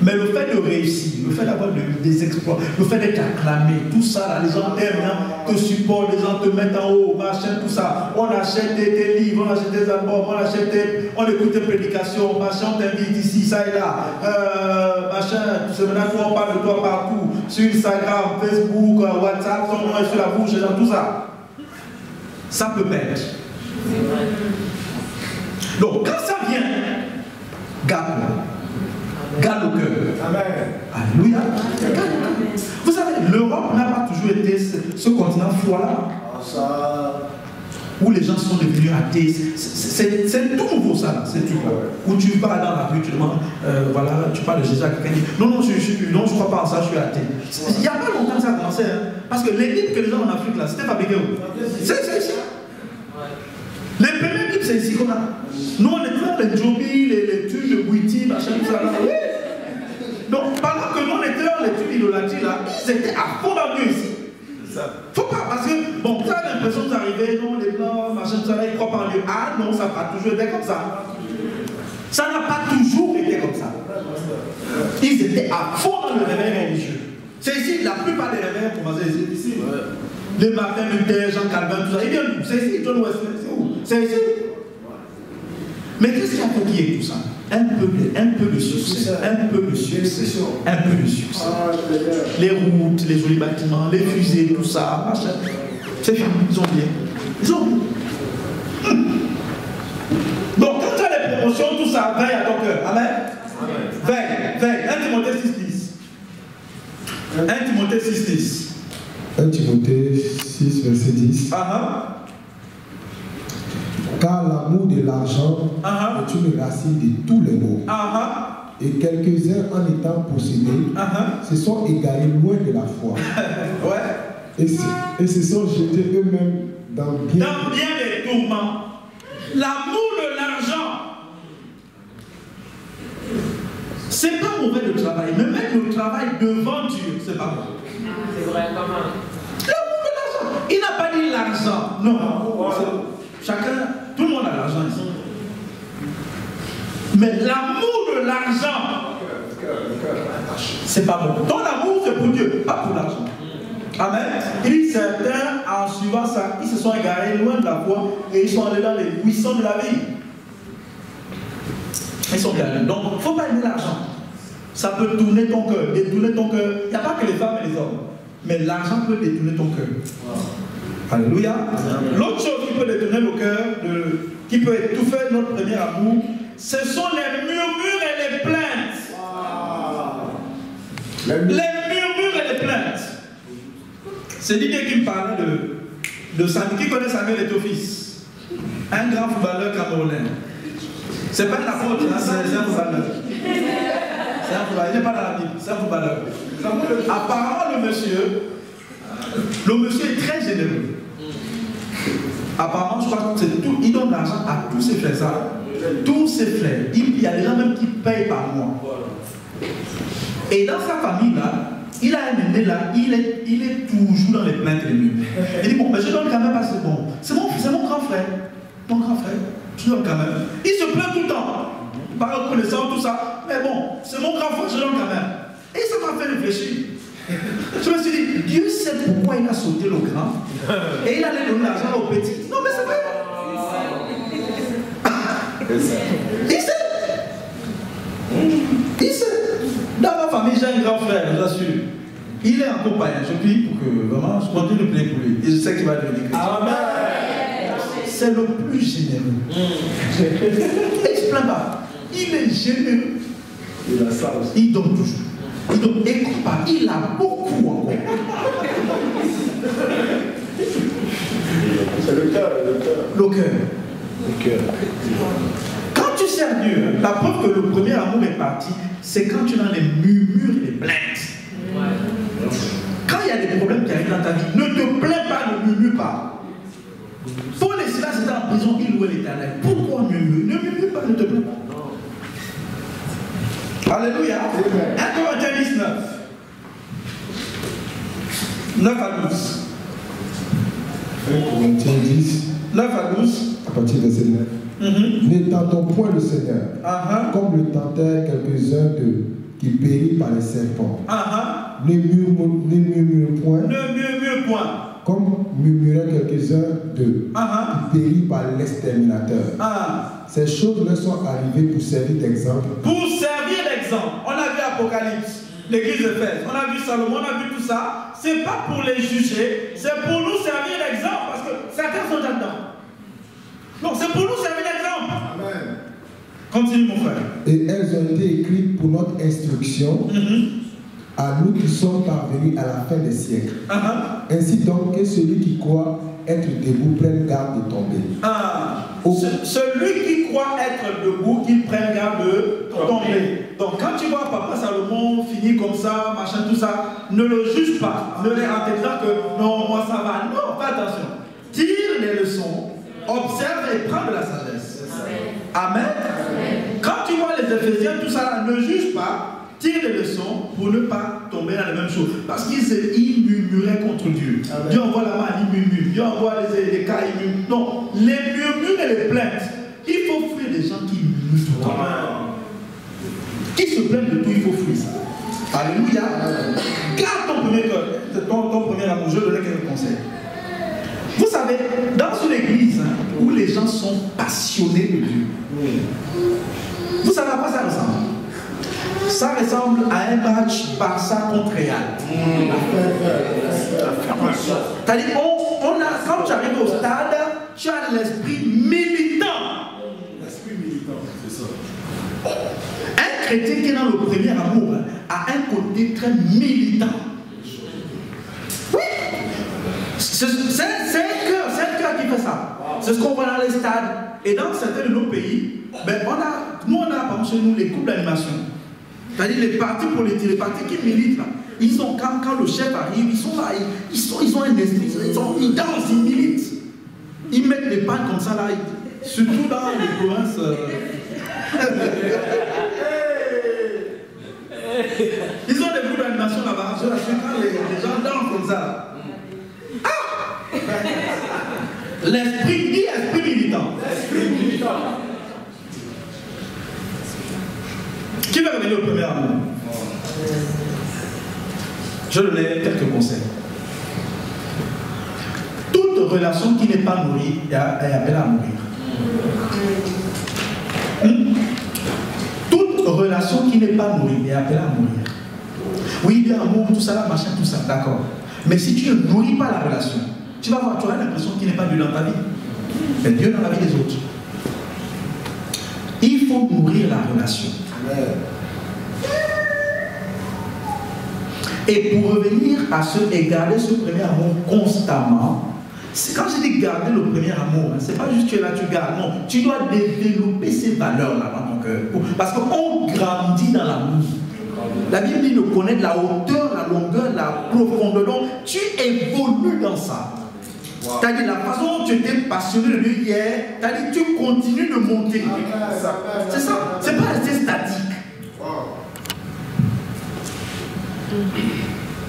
Mais le fait de réussir, le fait d'avoir des exploits, le fait d'être acclamé, tout ça, là, les gens t'aiment, te supportent, les gens te mettent en haut, machin, tout ça. On achète des livres, on achète des albums, on écoute des prédications, machin, on t'invite ici, ça et là. Machin, tout ça, maintenant on parle de toi partout, sur Instagram, Facebook, WhatsApp, ton nom est sur la bouche, et dans tout ça. Ça peut perdre. Donc, quand ça vient, garde-le. Garde le cœur. Amen. Alléluia. Vous savez, l'Europe n'a pas toujours été ce continent froid-là. Où les gens sont devenus athées. C'est tout nouveau ça. C'est tout. Où tu vas dans la rue, tu demandes, voilà, tu parles de Jésus à quelqu'un. Non, je ne crois pas en ça, je suis athée. Il n'y a pas longtemps que ça a commencé. Parce que les livres que les gens en Afrique, là, c'était fabriqué où? C'est ici. Les premiers livres, c'est ici qu'on a. Nous, on est dans les Djobi, les tuches de Bouiti, machin, tout ça. Oui. Donc, pendant que nous, on était dans les tuches idolâtries, là, ils étaient à fond dans Dieu ici. Faut pas, parce que, bon, tu as l'impression que vous arrivez, non, les blancs, machin, tout ça, ils croient pas en Dieu. Ah non, ça n'a pas toujours été comme ça. Ça n'a pas toujours été comme ça. Ils étaient à fond dans le réveil religieux. C'est ici, la plupart des réveils ont commencé ici. Les Martin Luther, Jean Calvin, tout ça. Ils viennent, c'est ici, John Wesley, c'est où? C'est ici. Mais qu'est-ce qui a fait qu'il y ait tout ça? Un peu de succès. Un peu de succès. Un peu de succès. Les routes, les jolis bâtiments, les fusées, tout ça, machin. C'est fini, ils ont bien. Ils ont bien. Donc, quand tu as les promotions, tout ça, veille à ton cœur. Amen. Veille. 1 Timothée 6:10. 1 Timothée 6:10. 1 Timothée 6, verset 10. Car l'amour de l'argent est une racine de tous les maux. Et quelques-uns, en étant possédés, se sont égarés loin de la foi. Et se sont jetés eux-mêmes dans bien des tourments. L'amour de l'argent, c'est pas mauvais de travailler, mais mettre le travail devant Dieu, c'est pas bon. C'est vrai, comment? L'amour de l'argent. Il n'a pas dit l'argent. Non. Chacun, tout le monde a l'argent ici. Mais l'amour de l'argent, c'est pas bon. Ton amour, c'est pour Dieu, pas pour l'argent. Amen. Il dit certains, en suivant ça, ils se sont égarés loin de la foi et ils sont allés dans les buissons de la vie. Ils sont bien. Donc, il ne faut pas aimer l'argent. Ça peut tourner ton cœur, détourner ton cœur. Il n'y a pas que les femmes et les hommes. Mais l'argent peut détourner ton cœur. Alléluia. L'autre chose qui peut détourner le cœur, qui peut étouffer notre premier amour, ce sont les murmures et les plaintes. Les murmures et les plaintes. C'est Didier qui me parlait de Samuel. Qui connaît Samuel Eto'o-Fils? Un grand footballeur camerounais. C'est pas un apôtre, hein, c'est un footballeur. C'est un footballeur. Il n'est pas dans la Bible, c'est un footballeur. Apparemment, le monsieur est très généreux. Apparemment, je crois que c'est tout. Il donne l'argent à tous ses frères. Ça. Tous ses frères. Il y a des gens même qui payent par mois. Et dans sa famille là, il a un aîné là, il est toujours dans les plaintes et les murs. Il dit bon, mais je donne quand même pas, c'est bon. C'est mon grand frère. Mon grand frère, je donne quand même. Il se plaint tout le temps. Par reconnaissance, tout ça. Mais bon, c'est mon grand frère, je donne quand même. Et ça m'a fait réfléchir. Je me suis dit, Dieu sait pourquoi il a sauté le grand et il allait donner l'argent au petit. Non, mais c'est vrai. Il sait. Dans ma famille, j'ai un grand frère, je vous assure. Il est encore païen. Je prie pour que vraiment je continue de prier pour lui. Et je sais qu'il va devenir chrétien. Amen. C'est le plus généreux. Il ne se plaint pas. Il est généreux. Il donne toujours. Il donne. Écoute pas, il a beaucoup encore. C'est le cœur. Le cœur. Quand tu sers Dieu, la preuve que le premier amour est parti, c'est quand tu es dans les murmures et les plaintes. Quand il y a des problèmes qui arrivent dans ta vie, ne te plains pas, ne murmure pas. Paul et Silas étaient en prison, ils louaient l'Éternel. Pourquoi murmure? Ne murmure pas, ne te plains pas. Alléluia. 1 Corinthiens 19. 9 à 12. 1 Corinthiens 10. 9 à 12. À partir de verset 9. Ne tentons point le Seigneur, comme le tentèrent quelques-uns d'eux qui périssent par les serpents. Ne murmure point. Ne murmure point. Comme murmuraient quelques-uns d'eux qui périssent par l'exterminateur. Ces choses leur sont arrivées pour servir d'exemple. Pour servir d'exemple. On a vu Apocalypse, l'église d'Éphèse, on a vu Salomon, on a vu tout ça. C'est pas pour les juger, c'est pour nous servir d'exemple parce que certains sont là-dedans. Donc c'est pour nous servir d'exemple. Amen. Continue mon frère. Et elles ont été écrites pour notre instruction à nous qui sommes parvenus à la fin des siècles. Ainsi donc que celui qui croit être debout prenne garde de tomber. Celui qui croit être debout, qu'il prenne garde de tomber. Donc quand tu vois Papa Salomon finir comme ça, machin, tout ça, ne le juge pas. Ne les entendant que non, moi ça va. Non, fais attention. Tire les leçons. Observe et prends de la sagesse. Amen. Quand tu vois les Éphésiens, tout ça, ne juge pas, tire des leçons pour ne pas tomber dans les mêmes choses. Parce qu'ils murmuraient contre Dieu. Amen. Dieu envoie la main, il murmure. Dieu envoie les cas, il murmure. Non, les murmures et les plaintes. Il faut fuir les gens qui murmurent tout le temps. Qui se plaignent de tout, il faut fuir ça. Alléluia. Garde ton premier cœur, ton premier amour. Je vais donner quelques conseils. Vous savez, dans une église, où les gens sont passionnés de Dieu. Vous savez à quoi ça ressemble? Ça ressemble à un match Barça contre Real. C'est-à-dire, quand tu arrives au stade, tu as l'esprit militant. L'esprit militant, c'est ça. Un chrétien qui est dans le premier amour a un côté très militant. Oui. C'est un cœur qui fait ça. C'est ce qu'on voit dans les stades. Et dans certains de nos pays, ben nous on a par exemple chez nous les groupes d'animation. C'est-à-dire les partis politiques, les partis qui militent là. Ils sont quand le chef arrive, ils sont là, ils ont un esprit, ils dansent, ils militent. Ils mettent les pannes comme ça là, surtout dans les provinces. Ils ont des groupes d'animation là-bas, je l'assure, quand les gens dansent comme ça. Ah! L'esprit militant. L'esprit militant. Qui va revenir au premier amour? Je donne quelques conseils. Toute relation qui n'est pas nourrie est appelée à mourir. Toute relation qui n'est pas nourrie est appelée à mourir. Oui, il y a amour, tout ça, là, machin, tout ça, d'accord. Mais si tu ne nourris pas la relation, tu vas voir, tu auras l'impression qu'il n'est pas Dieu dans ta vie. Mais Dieu dans la vie des autres. Il faut nourrir la relation. Et pour revenir à et garder ce premier amour constamment, quand je dis garder le premier amour, c'est pas juste que là tu gardes, non, tu dois développer ces valeurs-là dans ton cœur. Parce qu'on grandit dans l'amour. La Bible dit de connaître la hauteur, la longueur, la profondeur. Donc tu évolues dans ça. C'est-à-dire la façon dont tu étais passionné de Dieu hier, c'est-à-dire tu continues de monter. C'est ça, c'est pas rester statique.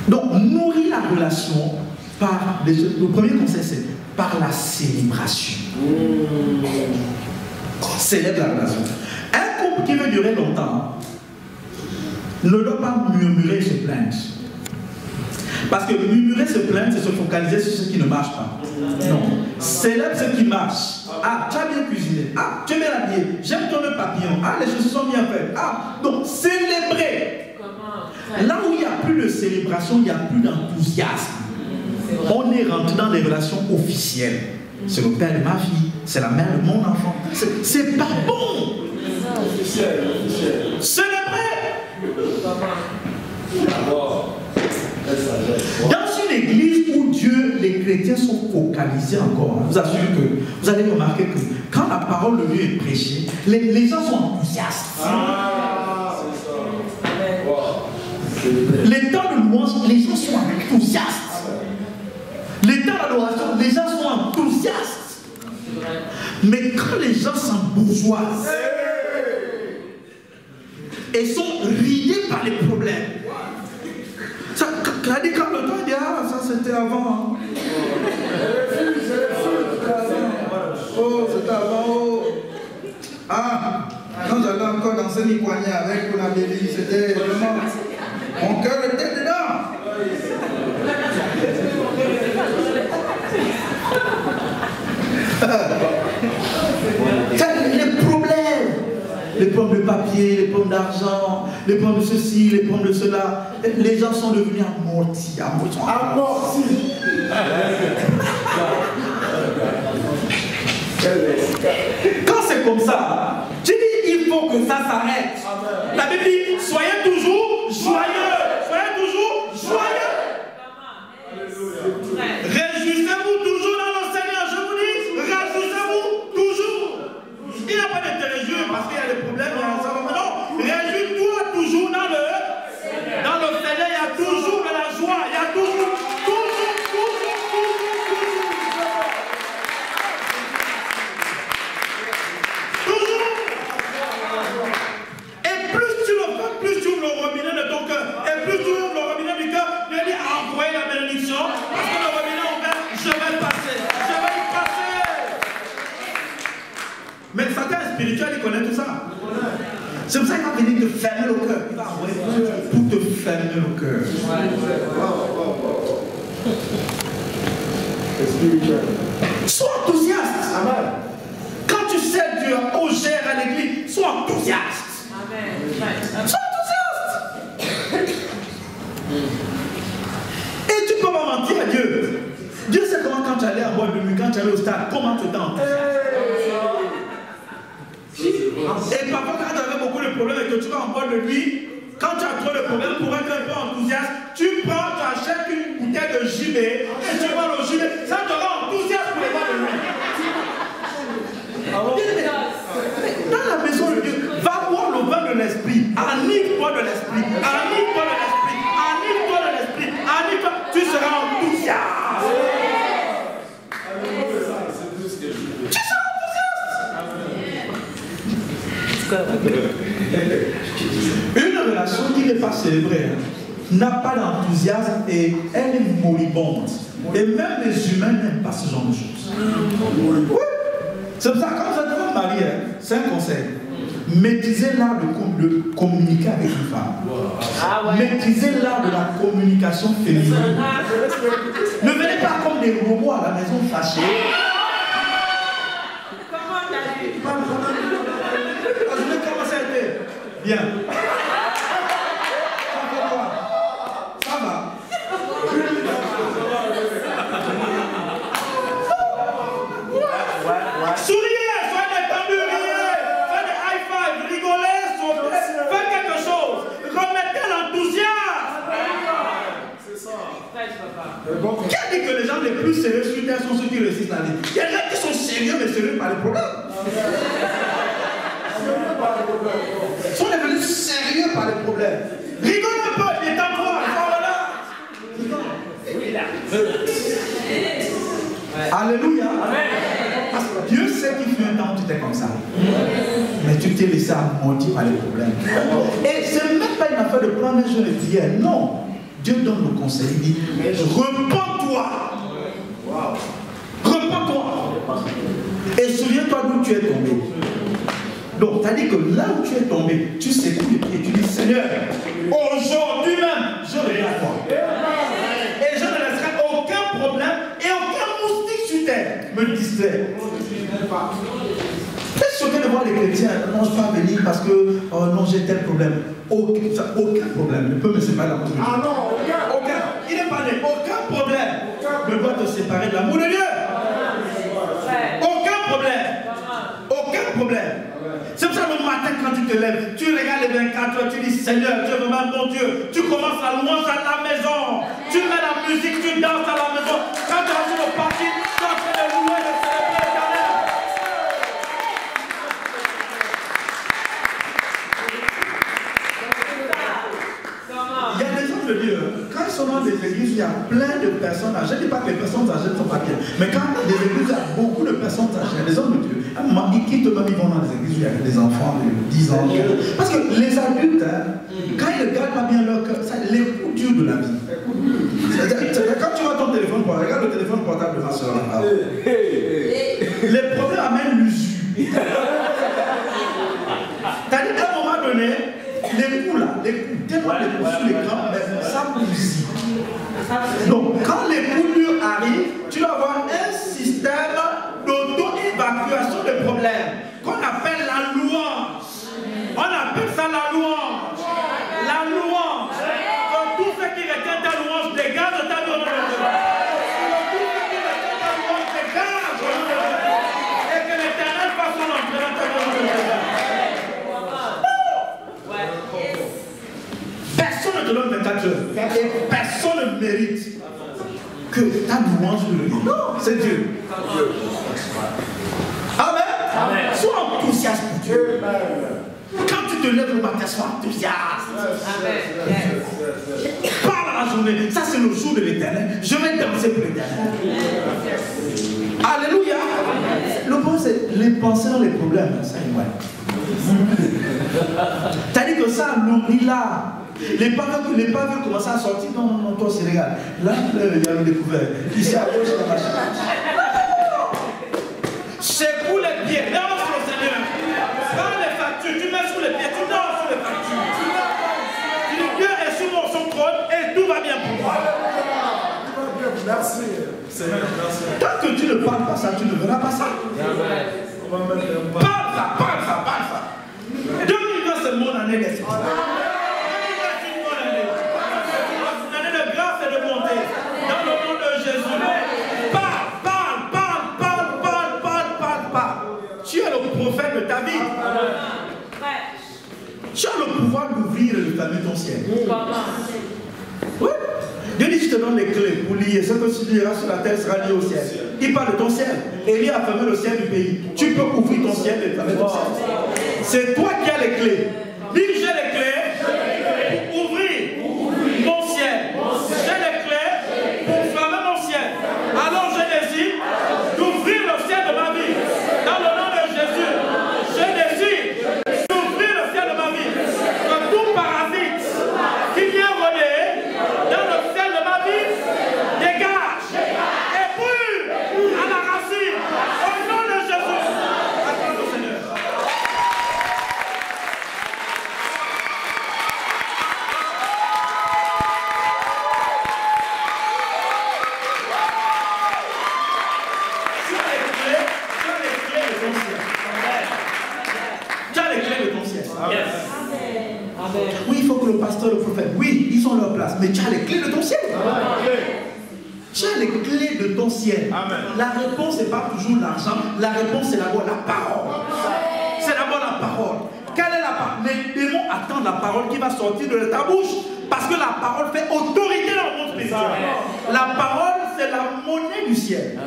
Donc nourrir la relation par le premier conseil, c'est par la célébration. Célèbre la relation. Un couple qui veut durer longtemps ne doit pas murmurer et se plaindre. Parce que murmurer, se plaindre, c'est se focaliser sur ce qui ne marche pas. Non. Célèbre ce qui marche. Ah, tu as bien cuisiné. Ah, tu es bien habillé. J'aime ton papillon. Ah, les choses sont bien faites. Ah, donc célébrer. Là où il n'y a plus de célébration, il n'y a plus d'enthousiasme. On est rentré dans des relations officielles. C'est le père de ma fille, c'est la mère de mon enfant. C'est pas bon. Célébrer. Dans une église où Dieu, les chrétiens sont focalisés encore, je vous assure que vous allez remarquer que quand la parole de Dieu est prêchée, les gens sont enthousiastes. Les temps de louange, les gens sont enthousiastes. Les temps d'adoration, les gens sont enthousiastes. Mais quand les gens s'embourgeoisent et sont ridés par les problèmes, ça dit quand le temps dit ah ça c'était avant. Oh c'était avant. Oh. Ah quand j'allais encore danser les poignets avec la bébé, c'était vraiment mon cœur était dedans. Les problèmes de papier, les problèmes d'argent, les problèmes de ceci, les problèmes de cela, les gens sont devenus amortis. Quand c'est comme ça, tu dis il faut que ça s'arrête. La Bible dit soyez toujours joyeux. Soyez toujours joyeux. Réjouissez-vous toujours dans le Seigneur. Je vous dis, réjouissez-vous toujours. Il n'y a pas de te réjouir parce qu'il y a des problèmes. Non, réjouis-toi toujours dans le Seigneur. Il y a toujours de la joie. Il y a toujours. Mais Satan spirituel, il connaît tout ça. C'est pour ça qu'il va venir te fermer le cœur. Il va envoyer pour te fermer le cœur. Sois enthousiaste. Amen. enthousiaste, comment tu étais enthousiaste? Et parfois, quand tu avais beaucoup de problèmes et que tu vas en boîte de nuit, quand tu as trop de problèmes pour être un peu enthousiaste, tu achètes une bouteille de gibet et tu vas au gibet. Ça te rend enthousiaste pour les boîtes de nuit. Dans la maison de Dieu, va boire le vin de l'esprit. Anime-toi de l'esprit. Anime-toi de l'esprit. Anime-toi de l'esprit. Anime-toi. Tu seras enthousiaste. Tu seras enthousiaste. Une relation qui n'est pas célébrée n'a pas d'enthousiasme et elle est moribonde. Et même les humains n'aiment pas ce genre de choses. Oui. C'est pour ça, quand vous êtes devant marié, c'est un conseil. Maîtrisez l'art de communiquer avec une femme. Maîtrisez l'art de la communication féminine. Ne venez pas comme des robots à la maison fâchés. Je vais commencer à être bien. Ça va. Souriez, soyez détendus, riez, faites des high five, rigolez, faites quelque chose, remettez l'enthousiasme. C'est ça. Qui a dit que les gens les plus sérieux sur terre sont ceux qui réussissent la vie? Il y a des gens qui sont sérieux mais sérieux par les problèmes. Ils sont devenus sérieux par les problèmes. Rigole un peu, détends-toi, voilà. Alléluia. Parce que Dieu sait qu'il fut un temps où tu étais comme ça. Mais tu t'es laissé amortir par les problèmes. Et ce n'est même pas une affaire de prendre un jour et d'hier. Non. Dieu donne le conseil. Il dit, repens-toi. Repens-toi. Et souviens-toi d'où tu es tombé. Donc, ça dit que là où tu es tombé, tu secoues les pieds. Tu dis, Seigneur, aujourd'hui même, je reviens à toi. Et je ne laisserai aucun problème et aucun moustique sur terre me distrait. Est-ce que de voir les chrétiens, non, je ne peux pas venir parce que, oh non, j'ai tel problème. Aucun problème ne peut me séparer de l'amour de Dieu. Ah non, aucun. Il n'est pas né. Aucun problème ne doit te séparer de l'amour de Dieu. Aucun problème. Aucun problème. C'est pour ça que le matin, quand tu te lèves, tu regardes les 24 heures, tu dis Seigneur, tu es vraiment bon Dieu. Tu commences la louange à la maison. Tu mets la musique, tu danses à la maison. Quand tu es sur le parking, tu es en train de louer, de célébrer l'éternel. Il y a des gens de Dieu, quand ils sont dans des églises, il y a plein de personnes âgées. Je ne dis pas que les personnes âgées ne sont pas bien, mais quand il y a des églises, il y a beaucoup de personnes âgées, des hommes de Dieu. À un moment, ils quittent même, ils vont dans des églises où il y a des enfants de 10 ans. Parce que les adultes, quand ils ne gardent pas bien leur cœur, c'est les coups durs de la vie. Quand tu vois ton téléphone portable, regarde le téléphone portable de ma soeur. Les problèmes amènent l'usure. C'est-à-dire qu'à un moment donné, les coups là, tellement les coups sur l'écran, ça bousille. Donc, quand les coups durs arrivent, tu dois avoir un système d'auto-évacuation des problèmes qu'on appelle la louange. On appelle ça la louange. La louange. Donc, tout ce qui retient ta louange dégage de ta vie. Tout ce qui retient ta louange dégage. Et que l'Éternel fasse son entrée dans ta vie. Personne ne te donne 24 heures. Et personne ne mérite que ta louange le vienne. Non, c'est Dieu. Amen. Amen. Sois enthousiaste pour Dieu. Quand tu te lèves le matin, sois enthousiaste. Amen. Parle à la journée. Ça, c'est le jour de l'éternel. Je vais danser pour l'éternel. Alléluia. Le problème, c'est les pensées dans les problèmes. Ça, c'est-à-dire que ça nourrit là. Les pavés commencent à sortir. Non, toi, c'est légal. Là, il y a le découvert. Ici, à gauche, dans la chambre. Secoue les pieds. Danse le Seigneur. Prends les factures. Tu mets sous les pieds. Tu danses sur les factures. Tu dis Dieu est sur son trône et tout va bien pour moi. Merci. Seigneur, merci. Tant que tu ne parles pas ça, tu ne verras pas ça. Parle ça. 2020, c'est mon année d'espoir. Dans le nom de Jésus. Parle. le pouvoir d'ouvrir et de fermer ton ciel. Comment? Oui. Dieu dit, je te donne les clés pour lier. Ce que tu liras sur la terre sera lié au ciel. Il parle de ton ciel. Élie a fermé le ciel du pays. Tu peux ouvrir ton ciel et fermer ton ciel. C'est toi qui as les clés. Dis, j'ai les clés pour ouvrir mon ciel. J'ai les clés pour fermer mon ciel. Alors je décide d'ouvrir le ciel de ma vie. Dans le nom de Jésus, je décide d'ouvrir le ciel de ma vie. Que tout parasite qui vient rôder dans le ciel de ma vie dégage et brûle à la racine. Au nom de Jésus. Acclame le Seigneur. Tu as les clés de ton ciel. Oui, il faut que le pasteur, le prophète, oui, ils ont leur place, mais tu as les clés de ton ciel. Tu as les clés de ton ciel. La réponse n'est pas toujours l'argent, la réponse c'est d'abord la parole. C'est d'abord la parole. Quelle est la parole? Les démons attendent la parole qui va sortir de ta bouche, parce que la parole fait autorité dans le monde spirituel. La parole, c'est la monnaie du ciel. La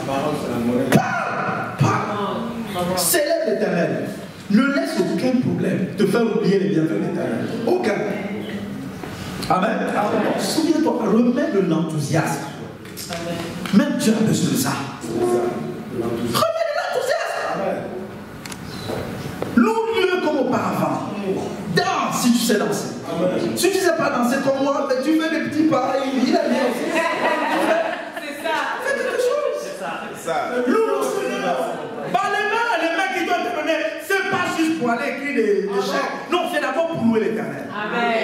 parole, c'est la monnaie. Parle. Célèbre l'Éternel. Ne laisse aucun problème te faire oublier les bienfaits de l'Éternel. Aucun. Amen. Souviens-toi, remets de l'enthousiasme. Même Dieu a besoin de ça. Remets de l'enthousiasme. Loue-le comme auparavant. Danse si tu sais danser. Si tu ne sais pas danser comme moi, mais tu fais des petits pas. Il a bien. C'est ça. Fais quelque chose. C'est ça. Loue le Seigneur. Bah, les mains qui doivent te donner, c'est pas juste pour aller écrire des chèques. Non, c'est d'abord pour louer l'Éternel. Amen.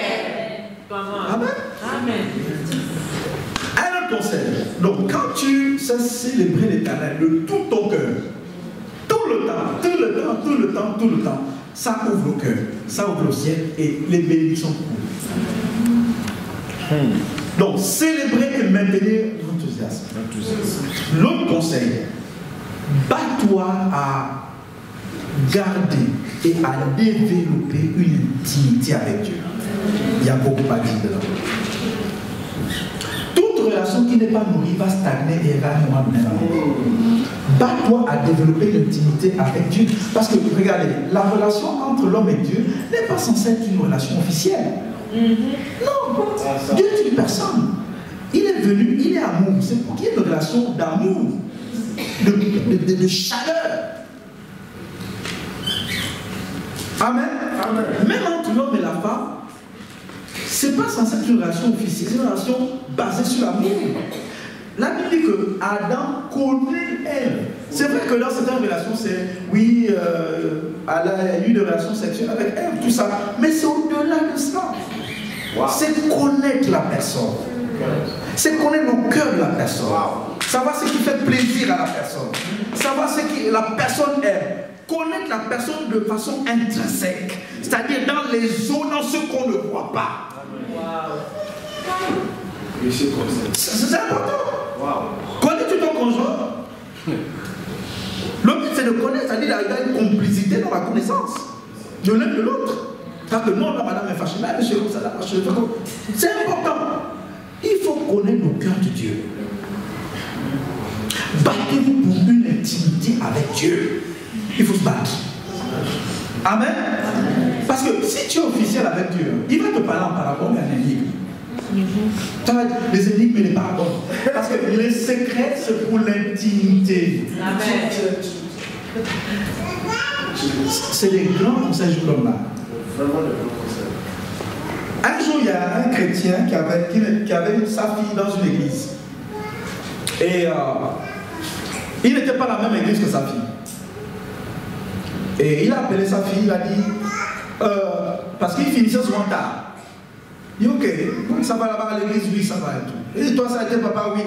Amen. Amen. Un autre conseil. Donc, quand tu sais célébrer l'Éternel de tout ton cœur, tout le temps, ça ouvre le cœur, ça ouvre le ciel et les bénédictions coulent. Donc, célébrer et maintenir l'enthousiasme. L'autre conseil, bats-toi à garder et à développer une intimité avec Dieu. Il y a beaucoup à dire dedans. Toute relation qui n'est pas nourrie va stagner et va nous. Bats-toi à développer une intimité avec Dieu. Parce que, regardez, la relation entre l'homme et Dieu n'est pas censée être une relation officielle. Non, Dieu est une personne. Il est venu, il est amour. C'est pour qu'il y ait une relation d'amour, de chaleur. Amen. Amen. Même entre l'homme et la femme, c'est pas censé être une relation officielle, c'est une relation basée sur l'amour. La Bible dit que Adam connut Ève. C'est vrai que dans certaines relations, c'est oui, elle a eu des relations sexuelles avec Ève, tout ça. Mais c'est au-delà de ça. Wow. C'est connaître la personne. C'est connaître le cœur de la personne. Wow. Savoir ce qui fait plaisir à la personne. Savoir ce que la personne aime. Connaître la personne de façon intrinsèque. C'est-à-dire dans les zones, dans ce qu'on ne voit pas. Wow. C'est important. Wow. Connais-tu ton conjoint? Le but c'est de connaître, c'est-à-dire qu'il y a une complicité dans la connaissance de l'un de l'autre. Parce que non, là, madame est fâchée, là, monsieur, comme ça, là, fâchée. C'est important. Il faut connaître le cœur de Dieu. Battez-vous pour une intimité avec Dieu. Il faut se battre. Amen. Parce que si tu es officiel avec Dieu, il va te parler en parabole et en énigme. Ça va être les énigmes et les paraboles. Parce que les secrets, c'est pour l'intimité. Amen. C'est des grands conseils comme là. Un jour, il y a un chrétien qui avait sa fille dans une église. Et il n'était pas la même église que sa fille. Et il a appelé sa fille, il a dit, parce qu'il finissait souvent tard. Il dit, ok, donc ça va là-bas à l'église, oui, ça va et tout. Il dit, toi, ça a été papa, oui.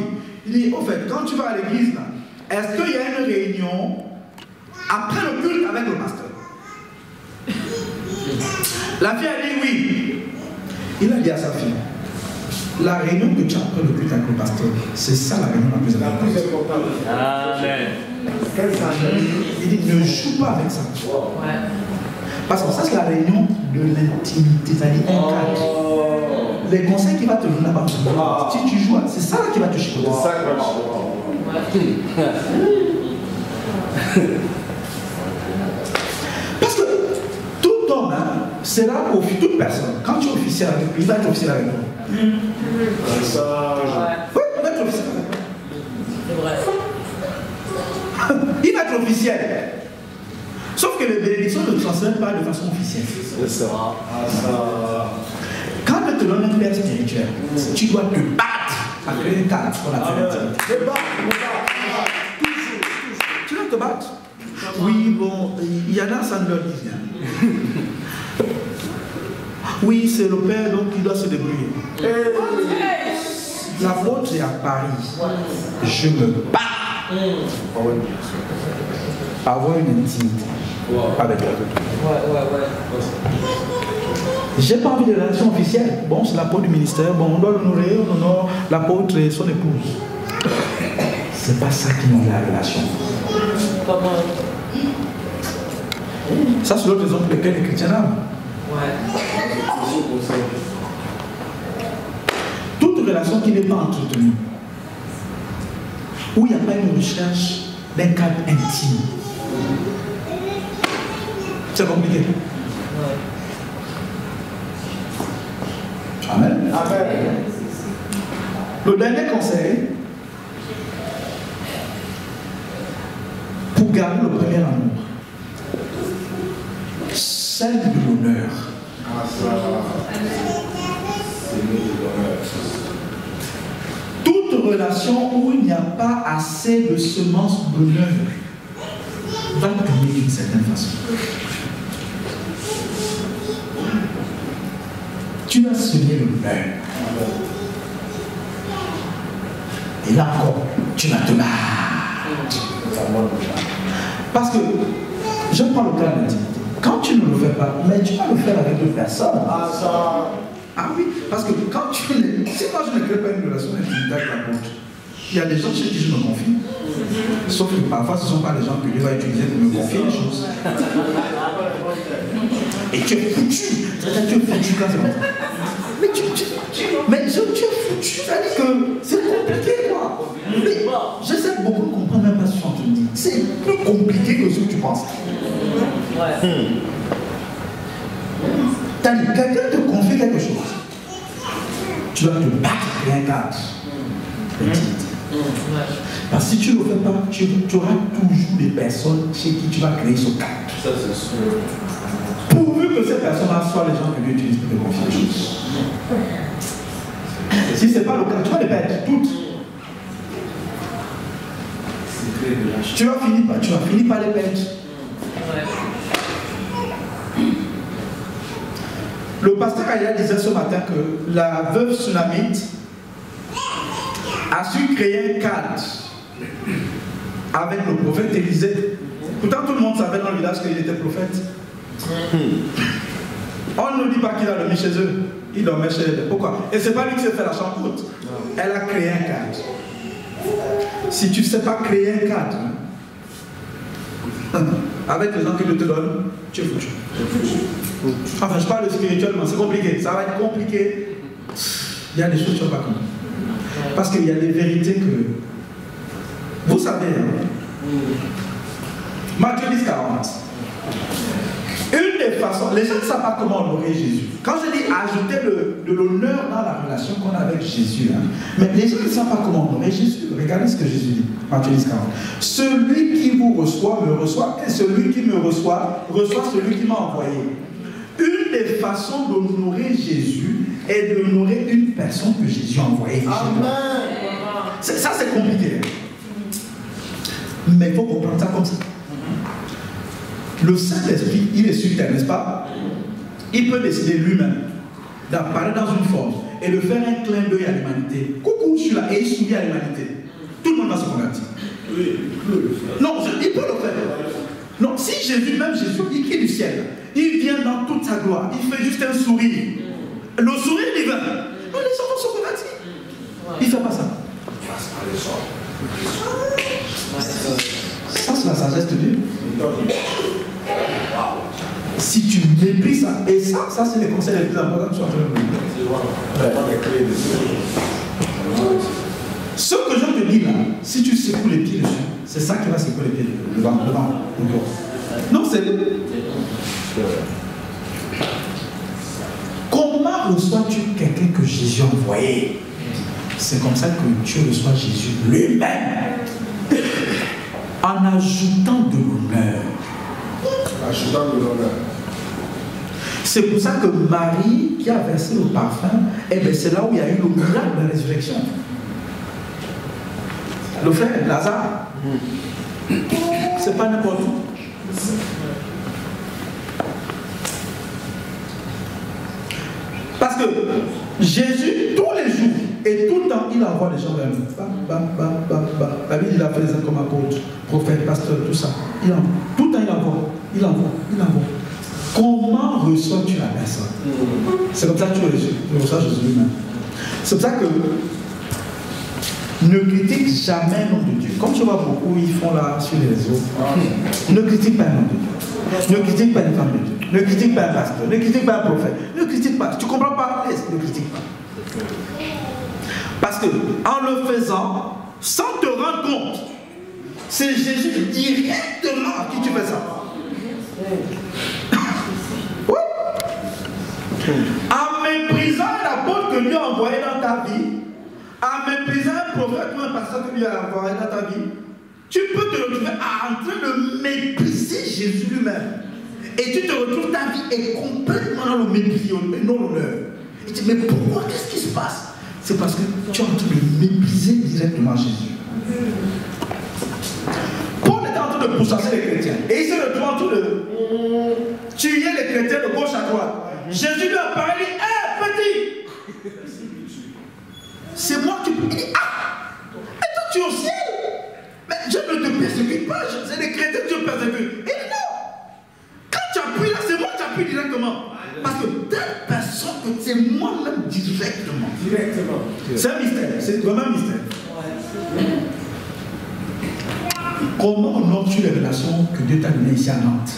Il dit, au fait, quand tu vas à l'église, là, est-ce qu'il y a une réunion après le culte avec le pasteur? La fille a dit oui. Il a dit à sa fille, la réunion que tu as après le culte avec le pasteur, c'est ça la réunion la plus importante. Amen. Il dit, ne joue pas avec ça. Ouais. Parce que ça, c'est la réunion de l'intimité, c'est-à-dire un cadre. Les conseils qu'il va te donner là-bas, si tu joues, c'est ça qui va te chicoter. C'est ça qui va te chicoter. Parce que tout homme, c'est là pour toute personne. Quand tu es officiel avec lui, il va être officiel avec toi. C'est ça. Oui, il va être officiel avec toi. C'est vrai. Il va être officiel. Sauf que les bénédictions ne transmettent pas de façon officielle. C'est ça. Quand on te donne un père spirituel, tu dois te battre avec un cadre qu'on appelle l'intimité. Tu dois te battre. Oui, bon, il y en a, ça ne leur dit rien. Oui, c'est le père, donc il doit se débrouiller. L'apôtre est à Paris. Je me bats. Avoir une intimité avec l'apôtre. J'ai pas envie de relation officielle. Bon, c'est l'apôtre du ministère. Bon, on doit l'honorer, on honore l'apôtre et son épouse. C'est pas ça qui nous met la relation. Ça, c'est l'autre raison pour laquelle les chrétiens aiment. Toute relation qui n'est pas entretenue, où il n'y a pas une recherche d'un cadre intime, c'est compliqué. Amen. Amen. Le dernier conseil, pour garder le premier amour, celle de l'honneur. Toute relation où il n'y a pas assez de semences d'honneur va gagner d'une certaine façon. Tu vas semer l'honneur. Et là encore, tu vas te battre. Parce que, je prends le cas de l'intimité. Quand tu ne le fais pas, mais tu vas le faire avec d'autres personnes. Ah oui, parce que quand tu ne... Si moi je ne crée pas une relation d'intimité avec l'apôtre, il y a des gens chez qui je me confie. Sauf que parfois ce ne sont pas les gens que Dieu va utiliser pour me confier les choses. Et tu es foutu. Tu es foutu quand c'est comme ça. Mais tu es foutu. C'est-à-dire que c'est compliqué, quoi. Mais j'essaie que beaucoup ne comprennent même pas ce que je te dis. C'est plus compliqué que ce que tu penses. T'as dit, quelqu'un te confie quelque chose. Tu dois te battre pour un cadre. Parce que si tu ne le fais pas, tu auras toujours des personnes chez qui tu vas créer ce cadre. Ça, c'est sûr. Pourvu que ces personnes-là soient les gens que Dieu utilise pour te confier les choses. Si ce n'est pas le cas, tu vas les perdre toutes. Tu vas finir par les perdre. Le pasteur Aya disait ce matin que la veuve Tsunamite a su créer un cadre avec le prophète Élisée. Pourtant tout le monde savait dans le village qu'il était prophète. On ne dit pas qu'il a dormi chez eux. Il dormait chez eux. Pourquoi? Et c'est pas lui qui s'est fait la chamboute. Elle a créé un cadre. Si tu ne sais pas créer un cadre, avec les gens que Dieu te donne, tu es foutu. Enfin, je parle spirituellement, c'est compliqué. Ça va être compliqué. Il y a des choses que tu ne vas pas comprendre. Parce qu'il y a des vérités que... Vous savez, Matthieu 10, 40. Une des façons, les gens ne savent pas comment honorer Jésus. Quand je dis ajouter de l'honneur dans la relation qu'on a avec Jésus, mais les gens ne savent pas comment honorer Jésus. Regardez ce que Jésus dit, Matthieu 10, 40. Celui qui vous reçoit me reçoit, et celui qui me reçoit, reçoit celui qui m'a envoyé. Une des façons d'honorer Jésus est d'honorer une personne que Jésus a envoyée. Amen. Ça, c'est compliqué. Mais il faut comprendre ça comme ça. Le Saint-Esprit, il est sur terre, n'est-ce pas? Il peut décider lui-même d'apparaître dans une forme et de faire un clin d'œil à l'humanité. Coucou, je suis là et il sourit à l'humanité. Tout le monde va se convertir. Oui. Non, il peut le faire. Non, si Jésus, même Jésus, il qui est du ciel, il vient dans toute sa gloire, il fait juste un sourire. Le sourire divin. Non, les gens vont se convertir. Il ne fait pas ça. Ça, c'est la sagesse de Dieu. Si tu méprises ça, et ça c'est les conseils les plus importants que tu es en train de me dire. Ce que je te dis là, si tu secoues les pieds dessus, c'est ça qui va secouer les pieds devant. Non, c'est... Comment reçois-tu quelqu'un que Jésus a envoyé? C'est comme ça que tu reçois Jésus lui-même. En ajoutant de l'honneur. Ajoutant de l'honneur. C'est pour ça que Marie, qui a versé le parfum, eh bien c'est là où il y a eu le miracle de la résurrection. Le frère Lazare, c'est pas n'importe où. Parce que Jésus, tous les jours et tout le temps, il envoie les gens vers nous. La Bible, il a fait les hommes comme apôtres, prophètes, pasteurs, tout ça. Tout le temps, il envoie. Comment reçois-tu la personne? C'est comme ça que tu reçois Jésus lui-même. C'est pour ça que ne critique jamais l'homme de Dieu. Comme je vois beaucoup, ils font là sur les réseaux. Ne critique pas l'homme de Dieu. Ne critique pas une femme de Dieu. Ne critique pas un pasteur. Ne critique pas un prophète. Ne critique pas. Tu ne comprends pas? Ne critique pas. Parce que en le faisant, sans te rendre compte, c'est Jésus directement à qui tu fais ça. Oui. En méprisant l'apôtre que Dieu a envoyé dans ta vie, en méprisant un prophète ou un pasteur que Dieu a envoyé dans ta vie, tu peux te retrouver en train de mépriser Jésus lui-même. Et tu te retrouves, ta vie est complètement dans le mépris et non l'honneur. Et tu dis, mais pourquoi? Qu'est-ce qui se passe? C'est parce que tu es en train de mépriser directement Jésus. Paul était en train de pourchasser les chrétiens. Et il s'est retrouvé en train de tuer les chrétiens de gauche à droite. Jésus lui a parlé, hé petit, c'est moi qui peux. Il dit, ah, mais toi tu es au ciel. Mais Dieu ne te persécute pas, c'est les chrétiens que Dieu persécute. Il dit non. Quand tu appuies là, c'est moi qui appuie directement. Parce que telle personne, c'est moi-même directement. C'est un mystère, c'est vraiment un mystère. Comment honores-tu les relations que Dieu t'a données ici à Nantes?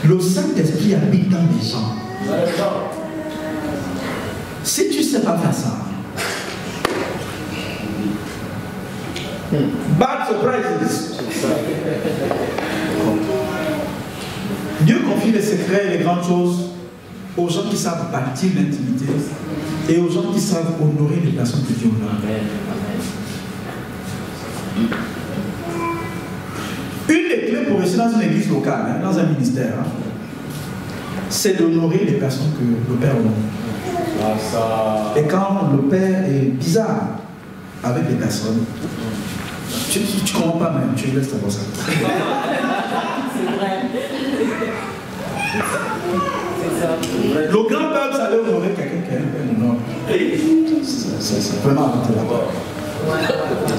Le Saint-Esprit habite dans les gens. Si tu ne sais pas faire ça, bad surprises. Dieu confie les secrets et les grandes choses aux gens qui savent bâtir l'intimité et aux gens qui savent honorer les personnes que Dieu honore. Une des clés pour réussir dans une église locale, dans un ministère, c'est d'honorer les personnes que le Père honore. Et quand le Père est bizarre avec les personnes, tu ne comprends pas même, tu laisses t'avoir ça. C'est vrai. Le grand peuple savait honorer quelqu'un qui a un honneur. C'est vraiment inventé là-bas.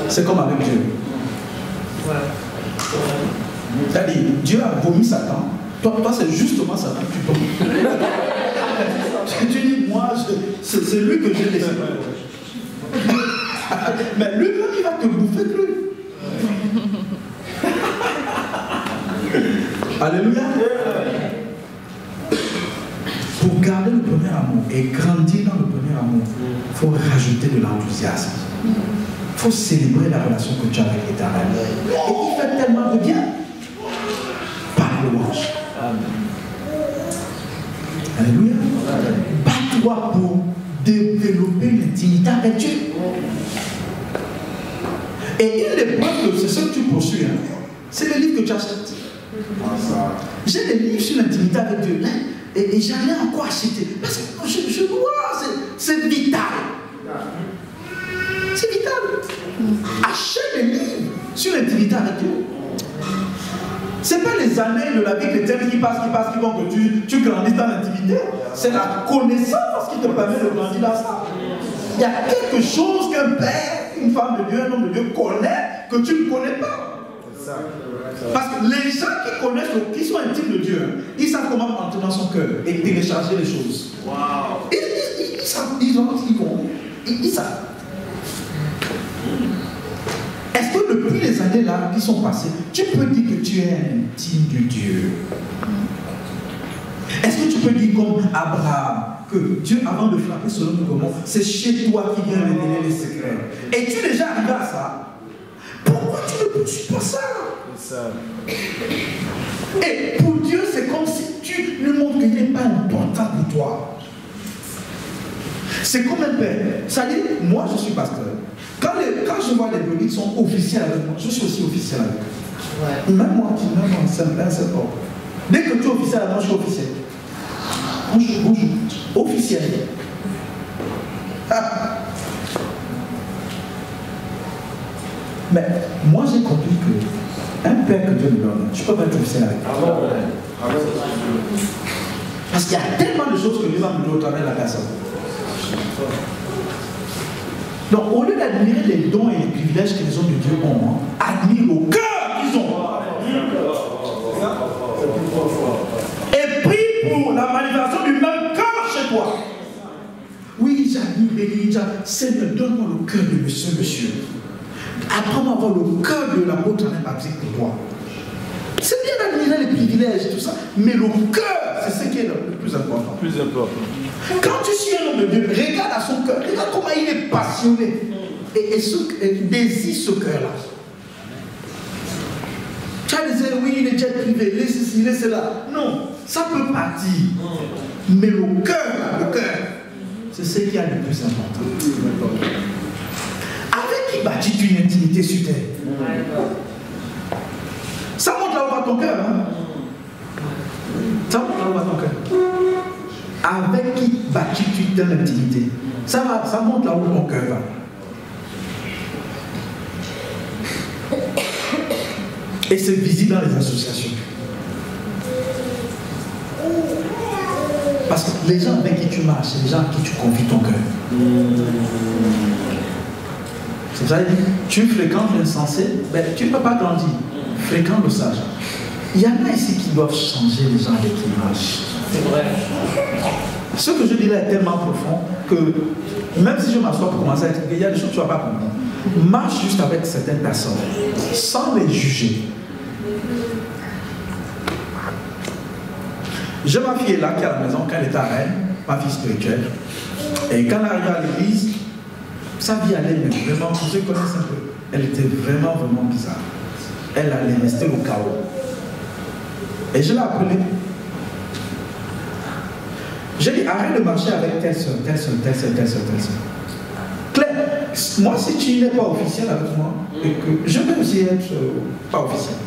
C'est comme avec Dieu. C'est-à-dire, Dieu a vomi Satan. Toi c'est justement Satan que tu tombes. Tu dis, moi, c'est lui que j'ai laissé. Mais lui-même, il va te bouffer de lui. Alléluia. Pour garder le premier amour et grandir dans le premier amour, il faut rajouter de l'enthousiasme. Il faut célébrer la relation que tu as avec l'Éternel. Et il fait tellement de bien par louange. Alléluia. Bats-toi pour développer l'intimité avec Dieu. Et une des preuves que c'est ce que tu poursuis, c'est le livre que tu achètes. J'ai des livres sur l'intimité avec Dieu. Et j'en ai encore acheté. Parce que je vois, c'est vital. C'est vital. Achète des livres sur l'intimité avec Dieu. Ce n'est pas les années de la vie chrétienne qui passent, qui font que tu grandis dans l'intimité. C'est la connaissance qui te permet de grandir dans ça. Il y a quelque chose qu'un père, une femme de Dieu, un homme de Dieu connaît que tu ne connais pas. Parce que les gens qui connaissent, qui sont intimes de Dieu, ils savent comment entrer dans son cœur et télécharger les choses. Wow. Ils savent, ils savent. Est-ce que depuis les années là qui sont passées, tu peux dire que tu es un intime de Dieu? peux dire comme Abraham que Dieu, avant de frapper Sodome et Gomorrhe, c'est chez toi qui vient révéler les secrets. Es-tu déjà arrivé à ça? Pourquoi tu ne poursuis pas ça? Et pour Dieu, c'est comme si tu lui montres qu'il n'est pas important pour toi. C'est comme un père. Ça dit, moi je suis pasteur. Quand je vois les brebis qui sont officiels avec moi, je suis aussi officiel avec eux. Ouais. Même moi, c'est bon. Dès que tu es officiel avec moi, je suis officiel. Bonjour. Officiel. Ah. Mais moi j'ai compris que un père que Dieu me donne, je ne peux pas être officiel avec lui. Parce qu'il y a tellement de choses que Dieu va me donner au travers de la personne. Donc au lieu d'admirer les dons et les privilèges que les hommes de Dieu ont, admire le cœur qu'ils ont. Et prie pour la manifestation du même cœur chez toi. Oui, j'admire béni, Seigneur, donne-moi le cœur de monsieur. Apprends-moi à avoir le cœur de l'apôtre Patrick pour toi. C'est bien d'admirer les privilèges et tout ça, mais le cœur, c'est ce qui est le plus important. Quand tu suis un homme de Dieu, regarde à son cœur, regarde comment il est passionné et désire ce cœur-là. Tu vas dire, oui, les jets privés, les ceci, les cela. Non, ça peut partir. Mais le cœur, c'est ce qui est le plus important. Avec qui bâtis-tu une intimité sur terre? Ça montre là où va ton cœur. Hein? Ça montre là où va ton cœur. Avec qui bâtis-tu telle intimité? Ça montre là où ton cœur va. Et c'est visible dans les associations. Parce que les gens avec qui tu marches, c'est les gens à qui tu confies ton cœur. C'est ça, tu fréquentes l'insensé, ben, tu ne peux pas grandir. Fréquente le sage. Il y en a ici qui doivent changer les gens avec qui ils marchent. C'est vrai. Ce que je dis là est tellement profond que même si je m'assois pour commencer à expliquer, il y a des choses que tu ne vas pas comprendre. Marche juste avec certaines personnes, sans les juger. J'ai ma fille là qui est à la maison, quand elle était à Rennes, ma fille spirituelle. Et quand elle arrivait à l'église, sa vie allait, mais vraiment, vous connaissez un peu, elle était vraiment bizarre. Elle allait rester au chaos. Et je l'ai appelée. J'ai dit, arrête de marcher avec telle soeur. Claire, moi si tu n'es pas officiel avec moi, et que je vais aussi être pas officiel.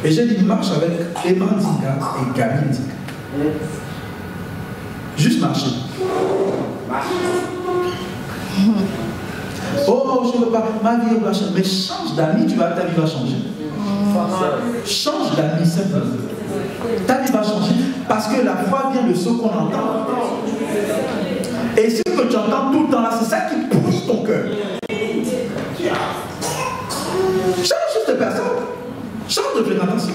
Et j'ai dit, marche avec Emma Ndinga et Gabi Ndinga. Juste marcher. Oh, je ne veux pas, ma vie va changer. Mais change d'amis, ta vie va changer. Change d'amis, simplement. Ta vie va changer parce que la foi vient de ce qu'on entend. Et ce que tu entends tout le temps là, c'est ça qui pousse ton cœur. Change de personne. Change de fréquentation.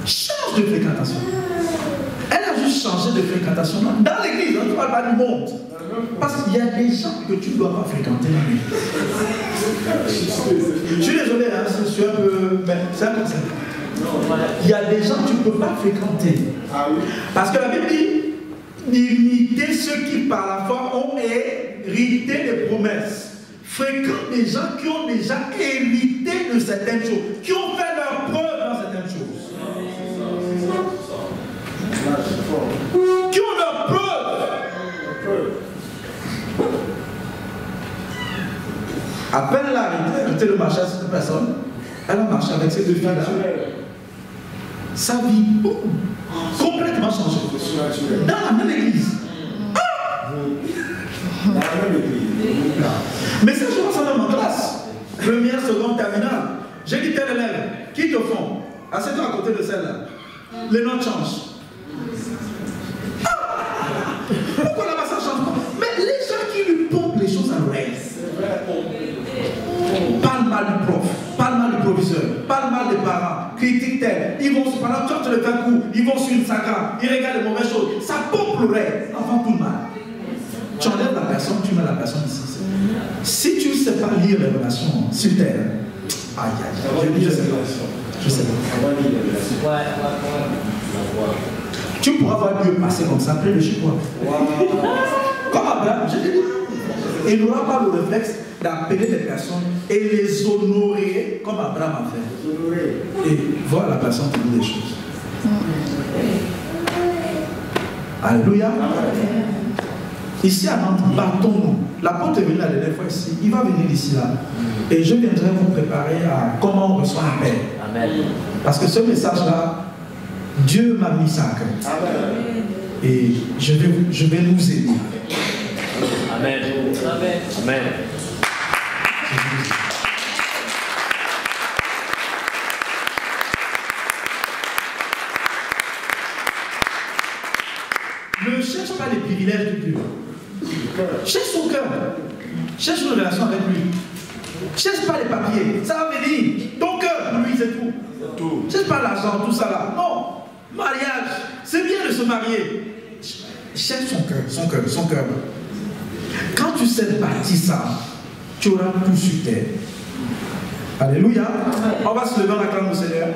Change de fréquentation. Elle a juste changé de fréquentation dans l'église, on ne parle pas du monde. Parce qu'il y a des gens que tu ne dois pas fréquenter dans l'église. Je suis désolé, hein, je suis un peu. Mais c'est un concept. Il y a des gens que tu ne peux pas fréquenter. Parce que la Bible dit imitez ceux qui par la foi ont hérité des promesses. Fréquente des gens qui ont déjà hérité de certaines choses, qui ont fait leur preuve dans certaines choses. Qui ont leur preuve. À peine elle a arrêté de marcher avec cette personne, elle a marché avec ces deux filles-là. Sa vie, complètement changée. Dans la même église. Dans la même église. Mais ces gens sont dans ma classe. Première, seconde, terminale. J'ai dit tel élève, qui te font? Assieds-toi à côté de celle-là. Les notes changent. Pourquoi là-bas ça change pas? Mais les gens qui lui pompent les choses à l'oreille. Parle mal du prof, parle mal du proviseur, parle mal des parents, critique tel. Ils vont, pendant que tu le fais coup, ils vont sur Instagram, ils regardent les mauvaises choses. Ça pompe l'oreille, enfant tout mal. Tu enlèves la personne, tu mets la personne ici. Si tu ne sais pas lire les relations sur terre, Aïe, aïe, je sais pas. Je sais pas. Tu pourras voir Dieu passer comme ça, après le chez toi. Comme Abraham, je te dis. Il n'aura pas le réflexe d'appeler des personnes et les honorer comme Abraham a fait. Et voir la personne qui dit des choses. Alléluia. Ici à Nantes, battons-nous. L'apôtre est venu la dernière fois ici. Il va venir d'ici là. Et je viendrai vous préparer à comment on reçoit la paix. Amen. Parce que ce message-là, Dieu m'a mis ça à cœur. Et je vais nous aider. Amen. Amen. Amen. Ne cherche pas les privilèges de Dieu. Cherche son cœur. Cherche une relation avec lui. Cherche pas les papiers. Ça va venir. Ton cœur, pour lui, c'est tout. Cherche pas l'argent, tout ça là. Non. Mariage. C'est bien de se marier. Cherche son cœur, son cœur, son cœur. Quand tu sais bâtir ça, tu auras tout sur terre. Alléluia. On va se lever en acclamant au Seigneur.